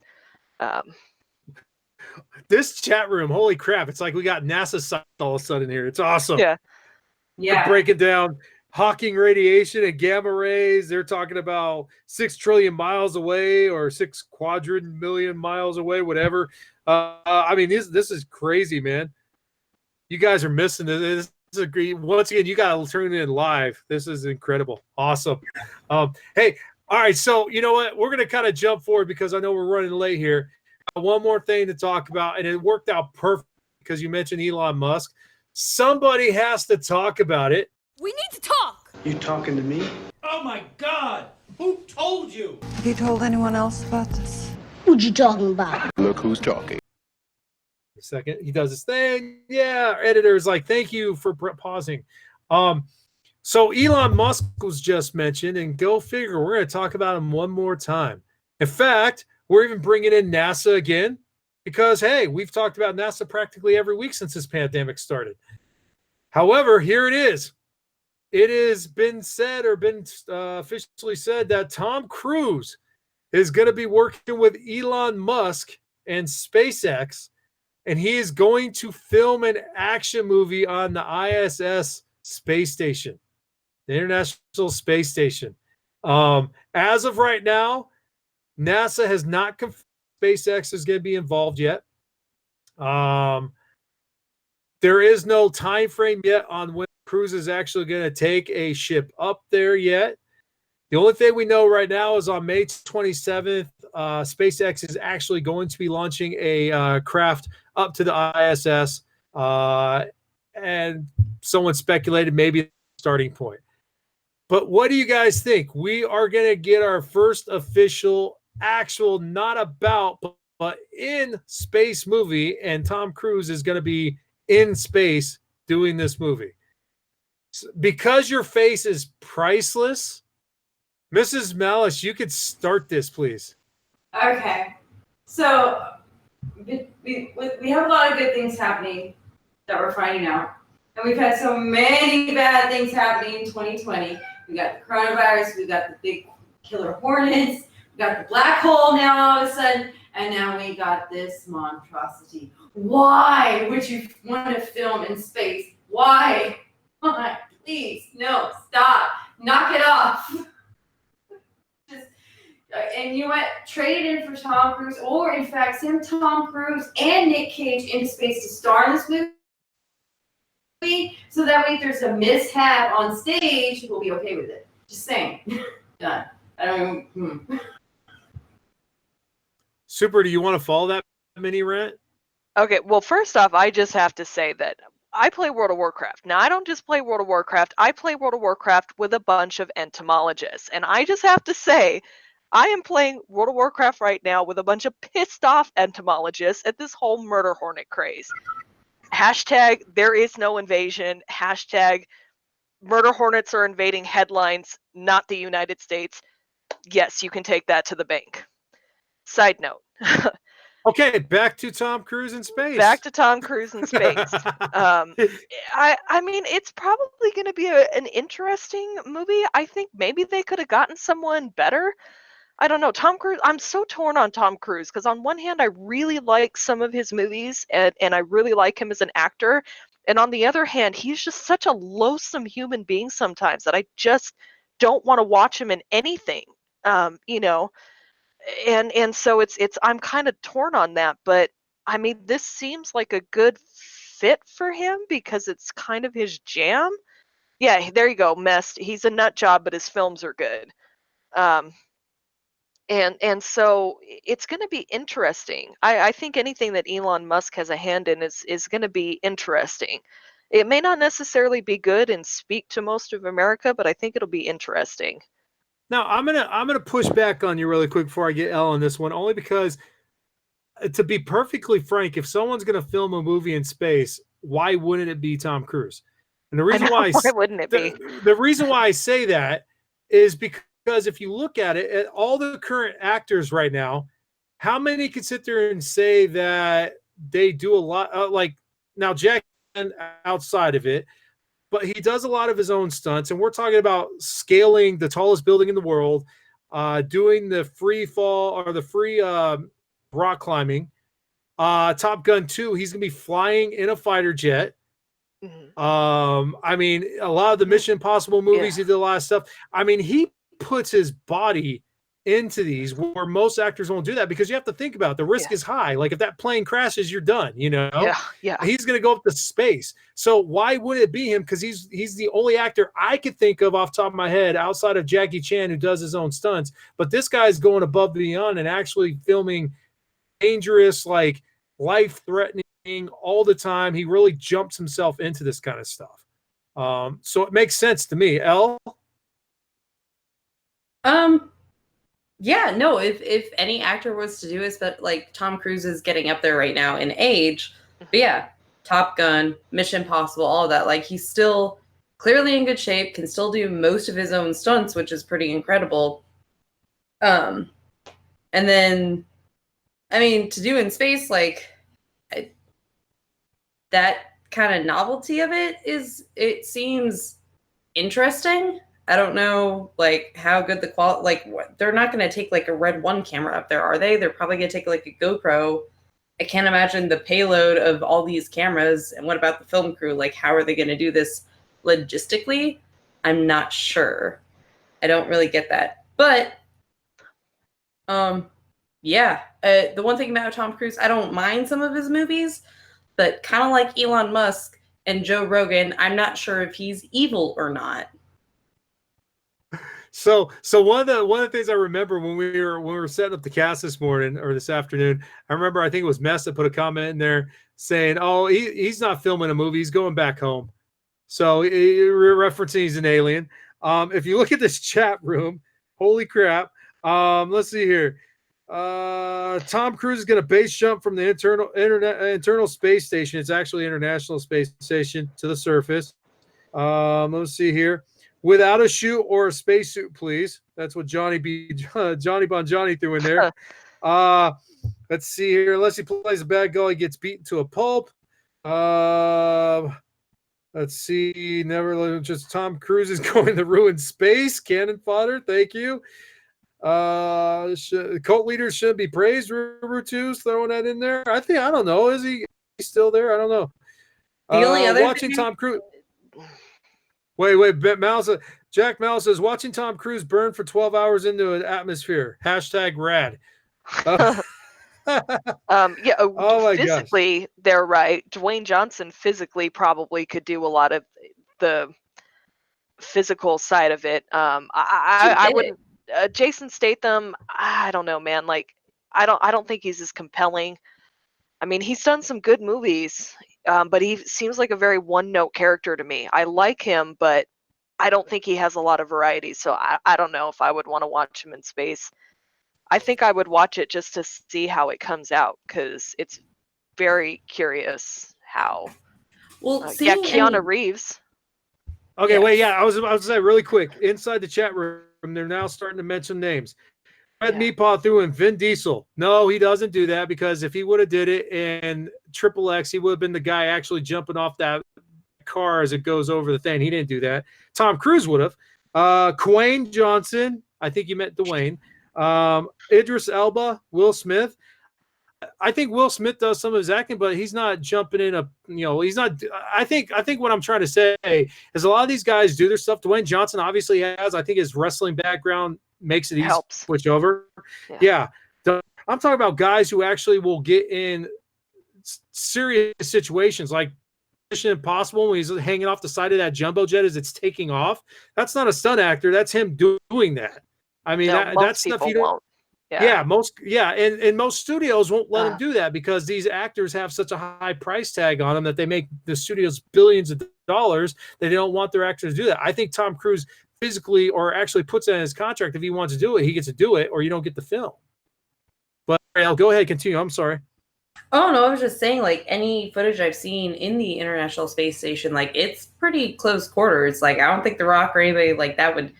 A: This chat room, holy crap! It's like we got NASA science all of a sudden here. It's awesome.
E: Yeah.
A: They're breaking down Hawking radiation and gamma rays. They're talking about 6 trillion miles away or 6 quadrillion miles away, whatever. I mean, this is crazy, man. You guys are missing this. Once again, you got to turn in live. This is incredible. Awesome. Hey, all right. So you know what? We're going to kind of jump forward because I know we're running late here. One more thing to talk about, and it worked out perfect because you mentioned Elon Musk. Somebody has to talk about it.
B: We need to talk.
G: You talking to me?
J: Oh my God! Who told you?
K: Have you told anyone else about this?
B: What you talking about?
F: Look who's talking.
A: A second, he does his thing. Yeah, our editor is like, thank you for pausing. So Elon Musk was just mentioned, and go figure, we're going to talk about him one more time. In fact, we're even bringing in NASA again because, hey, we've talked about NASA practically every week since this pandemic started. However, here it is. It has been said or been officially said that Tom Cruise is going to be working with Elon Musk and SpaceX, and he is going to film an action movie on the ISS space station, the International Space Station. As of right now, NASA has not confirmed SpaceX is going to be involved yet. There is no time frame yet on when Cruise is actually going to take a ship up there yet. The only thing we know right now is on May 27th, SpaceX is actually going to be launching a craft up to the ISS, and someone speculated maybe the starting point. But what do you guys think? We are going to get our first official, actual, not about, but in space movie, and Tom Cruise is going to be in space doing this movie. Because your face is priceless, Mrs. Malice, you could start this, please.
D: Okay. So we have a lot of good things happening that we're finding out. And we've had so many bad things happening in 2020. We got the coronavirus, we got the big killer hornets, we got the black hole now all of a sudden, and now we got this monstrosity. Why would you want to film in space? Why? Why? Please, no, stop. Knock it off. And you know what? Trade it in for Tom Cruise, or in fact, send Tom Cruise and Nick Cage into space to star in this movie, so that way if there's a mishap on stage, we'll be okay with it. Just saying. Done. I don't even.
A: Super, do you want to follow that mini rant?
E: Okay, well, first off, I just have to say that I play World of Warcraft. Now, I don't just play World of Warcraft, I play World of Warcraft with a bunch of entomologists. And I just have to say, I am playing World of Warcraft right now with a bunch of pissed off entomologists at this whole murder hornet craze. Hashtag there is no invasion. Hashtag murder hornets are invading headlines, not the United States. Yes, you can take that to the bank. Side note.
A: Okay, back to Tom Cruise in space.
E: Back to Tom Cruise in space. I mean, it's probably going to be an interesting movie. I think maybe they could have gotten someone better. I don't know. Tom Cruise, I'm so torn on Tom Cruise because on one hand, I really like some of his movies and I really like him as an actor. And on the other hand, he's just such a loathsome human being sometimes that I just don't want to watch him in anything. You know, and so it's I'm kind of torn on that, but I mean, this seems like a good fit for him because it's kind of his jam. Yeah, there you go, Mest. He's a nut job, but his films are good. And so it's going to be interesting. I think anything that Elon Musk has a hand in is going to be interesting. It may not necessarily be good and speak to most of America, but I think it'll be interesting.
A: Now I'm gonna push back on you really quick before I get L on this one, only because, to be perfectly frank, if someone's gonna film a movie in space, why wouldn't it be Tom Cruise? And the reason why
E: wouldn't it be?
A: The reason why I say that is because if you look at it, at all the current actors right now, how many can sit there and say that they do a lot? Like now, Jack outside of it. But he does a lot of his own stunts, and we're talking about scaling the tallest building in the world, doing the free fall or the free rock climbing. Top Gun 2, he's going to be flying in a fighter jet.
E: Mm-hmm.
A: I mean, a lot of the Mission Impossible movies, he did a lot of stuff. I mean, he puts his body into these where most actors won't do that because you have to think about it. The risk is high. Like if that plane crashes, you're done, you know?
E: Yeah.
A: He's going to go up to space. So why would it be him? Because he's the only actor I could think of off the top of my head outside of Jackie Chan who does his own stunts. But this guy's going above and beyond and actually filming dangerous, like life-threatening all the time. He really jumps himself into this kind of stuff. So it makes sense to me. L?
C: Yeah, no, if any actor was to do it, but like Tom Cruise is getting up there right now in age. But yeah, Top Gun, Mission Impossible, all of that. Like he's still clearly in good shape, can still do most of his own stunts, which is pretty incredible. And then, I mean, to do in space, like that kind of novelty of it seems interesting. I don't know, like, how good the quality, like, they're not going to take, like, a Red 1 camera up there, are they? They're probably going to take, like, a GoPro. I can't imagine the payload of all these cameras. And what about the film crew? Like, how are they going to do this logistically? I'm not sure. I don't really get that. But, yeah. The one thing about Tom Cruise, I don't mind some of his movies, but kind of like Elon Musk and Joe Rogan, I'm not sure if he's evil or not.
A: So one of the things I remember when we were setting up the cast this morning or this afternoon, I remember I think it was Mess that put a comment in there saying, "Oh, he's not filming a movie; he's going back home." So referencing he's an alien. If you look at this chat room, holy crap! Let's see here. Tom Cruise is going to base jump from the internal space station. It's actually International Space Station to the surface. Let's see here. Without a chute or a spacesuit, please. That's what Johnny Bonjohnny threw in there. Let's see here. Unless he plays a bad guy, he gets beaten to a pulp. Let's see. Never just Tom Cruise is going to ruin space. Cannon fodder. Thank you. Cult leaders should be praised. Rutu's throwing that in there. I don't know. Is he still there? I don't know.
C: The only other
A: watching Tom Cruise. Wait, Jack Malice says, watching Tom Cruise burn for 12 hours into an atmosphere. #rad.
E: Oh my physically, gosh. They're right. Dwayne Johnson physically probably could do a lot of the physical side of it. I wouldn't. Jason Statham, I don't know, man. Like I don't think he's as compelling. I mean, he's done some good movies, but he seems like a very one-note character to me. I like him, but I don't think he has a lot of variety, so I don't know if I would want to watch him in space. I think I would watch it just to see how it comes out, because it's very curious how.
C: Well,
E: Keanu Reeves.
A: Okay, wait, yeah, I was about to say really quick. Inside the chat room, they're now starting to mention names. Red Meatball threw in Vin Diesel. No, he doesn't do that, because if he would have did it in Triple X, he would have been the guy actually jumping off that car as it goes over the thing. He didn't do that. Tom Cruise would have. Dwayne Johnson, I think you meant Dwayne. Idris Elba, Will Smith. I think Will Smith does some of his acting, but he's not jumping in he's not. I think what I'm trying to say is a lot of these guys do their stuff. Dwayne Johnson obviously has. I think his wrestling background makes it easy to switch over. Yeah. I'm talking about guys who actually will get in serious situations like Mission Impossible when he's hanging off the side of that jumbo jet as it's taking off. That's not a stunt actor. That's him doing that. I mean, that's stuff you don't.
E: Won't.
A: And most studios won't let them do that because these actors have such a high price tag on them that they make the studios billions of dollars that they don't want their actors to do that. I think Tom Cruise physically or actually puts it in his contract if he wants to do it, he gets to do it, or you don't get the film. But I'll go ahead, continue. I'm sorry.
C: Oh no, I was just saying, like, any footage I've seen in the International Space Station, like, it's pretty close quarters. Like, I don't think The Rock or anybody like that would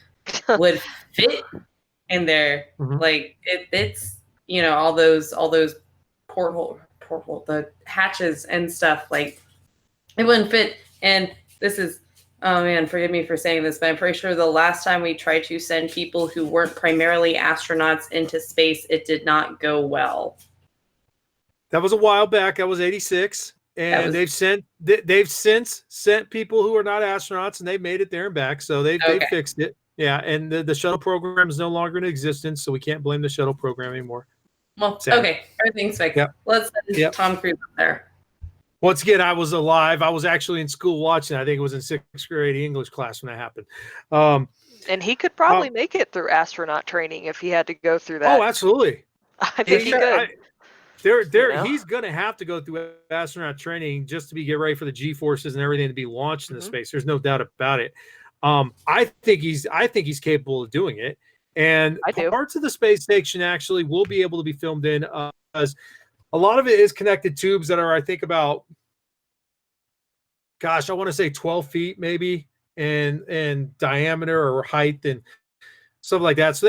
C: fit in there.
A: Mm-hmm.
C: Like it's all those porthole the hatches and stuff, like it wouldn't fit. And this is, oh man, forgive me for saying this, but I'm pretty sure the last time we tried to send people who weren't primarily astronauts into space, it did not go well.
A: That was a while back. That was 86. And they've since sent people who are not astronauts, and they've made it there and back. So they've fixed it. Yeah, and the shuttle program is no longer in existence, so we can't blame the shuttle program anymore.
C: Well, okay, everything's fixed. Yep. Let's send Tom Cruise up there.
A: Once again, I was alive. I was actually in school watching. I think it was in 6th grade English class when that happened.
E: And he could probably make it through astronaut training if he had to go through that.
A: Oh, absolutely.
E: I think he could.
A: He's going to have to go through astronaut training just to get ready for the G-forces and everything to be launched into space. There's no doubt about it. I think he's capable of doing it, and parts of the space station actually will be able to be filmed in, because a lot of it is connected tubes that are, I think, about, I want to say 12 feet maybe in diameter or height and stuff like that.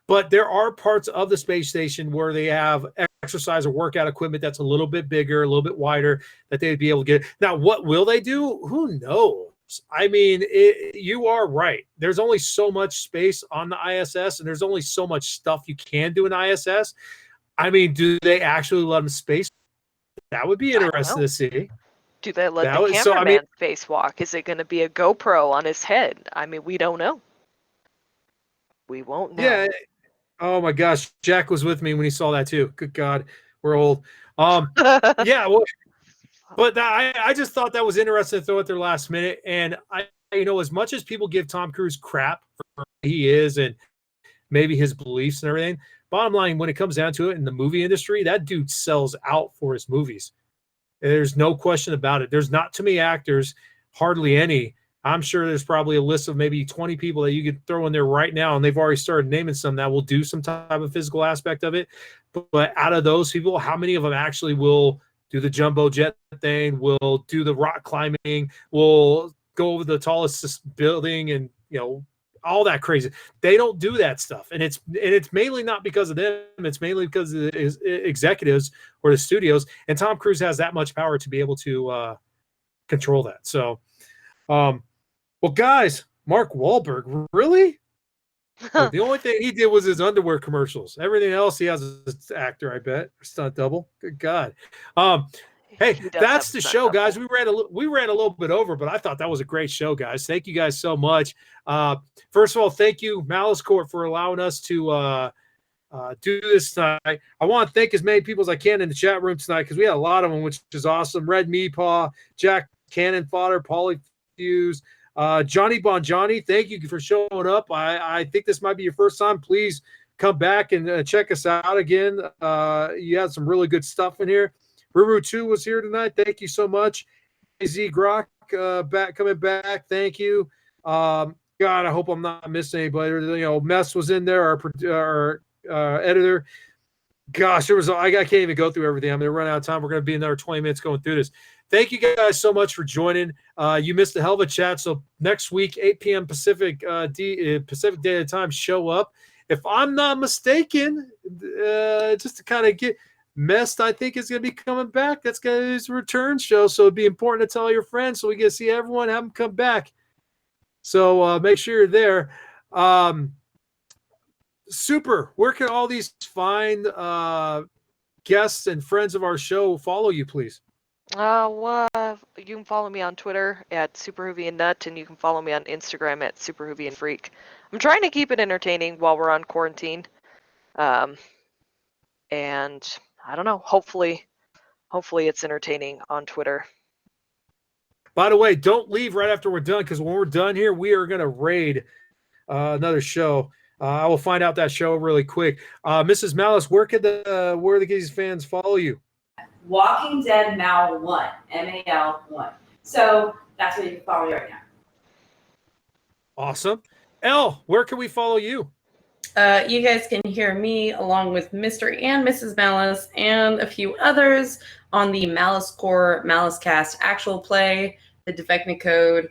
A: But there are parts of the space station where they have exercise or workout equipment that's a little bit bigger, a little bit wider, that they would be able to get. Now, what will they do? Who knows? I mean, you are right. There's only so much space on the ISS, and there's only so much stuff you can do in ISS. I mean, do they actually let them space? That would be interesting to see.
E: Do they let the cameraman spacewalk? Is it going to be a GoPro on his head? I mean, we don't know. We won't know.
A: Yeah. Oh my gosh, Jack was with me when he saw that too. Good God, we're old. Yeah. Well. But I just thought that was interesting to throw at their last minute. And as much as people give Tom Cruise crap for who he is and maybe his beliefs and everything, bottom line, when it comes down to it, in the movie industry, that dude sells out for his movies. There's no question about it. There's not too many actors, hardly any. I'm sure there's probably a list of maybe 20 people that you could throw in there right now, and they've already started naming some that will do some type of physical aspect of it. But out of those people, how many of them actually will do the jumbo jet thing, will do the rock climbing, will go over the tallest building, and all that crazy? They don't do that stuff, and it's mainly not because of them. It's mainly because of the executives or the studios. And Tom Cruise has that much power to be able to control that. So, well, guys, Mark Wahlberg, really? The only thing he did was his underwear commercials. Everything else he has is actor, I bet. Stunt double. Good God. Hey, that's the show, guys. We ran a little bit over, but I thought that was a great show, guys. Thank you guys so much. First of all, thank you, Malice Corp, for allowing us to do this tonight. I want to thank as many people as I can in the chat room tonight, because we had a lot of them, which is awesome. Red Meepaw, Jack Cannon Fodder, Paulie Fuse, Johnny Bon Johnny, thank you for showing up. I think this might be your first time. Please come back and check us out again. You had some really good stuff in here. Ruru 2 was here tonight. Thank you so much. Z Grok coming back. Thank you. God, I hope I'm not missing anybody. You know, Mess was in there, our editor. Gosh, I can't even go through everything. I'm going to run out of time. We're going to be another 20 minutes going through this. Thank you guys so much for joining. You missed a hell of a chat. So next week, 8 p.m. Pacific Daylight Time, show up. If I'm not mistaken, just to kind of get Messed, I think, is going to be coming back. That's going to be his return show. So it'd be important to tell your friends so we get to see everyone, have them come back. So make sure you're there. Super. Where can all these fine guests and friends of our show follow you, please?
E: You can follow me on Twitter at SuperHoovianNut, and you can follow me on Instagram at SuperHoovianFreak. I'm trying to keep it entertaining while we're on quarantine. And I don't know, hopefully it's entertaining on Twitter.
A: By the way, don't leave right after we're done, because when we're done here, we are going to raid another show. I will find out that show really quick. Mrs. Malice, where these fans follow you?
D: Walking Dead Mal 1, MAL 1. So that's where you can follow me right now.
A: Awesome. Elle, where can we follow you?
C: You guys can hear me along with Mr. and Mrs. Malice and a few others on the Malice Corp Malice Cast actual play, The Defecting Code.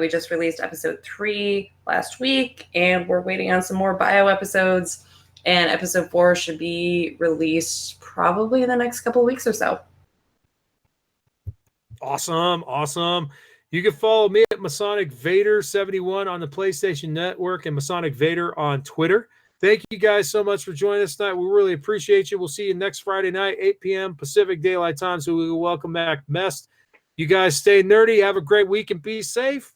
C: We just released episode 3 last week, and we're waiting on some more bio episodes. And episode 4 should be released probably in the next couple of weeks or so.
A: Awesome. You can follow me at Masonic Vader 71 on the PlayStation Network and Masonic Vader on Twitter. Thank you guys so much for joining us tonight. We really appreciate you. We'll see you next Friday night, 8 p.m. Pacific Daylight Time. So we will welcome back Mest. You guys stay nerdy. Have a great week and be safe.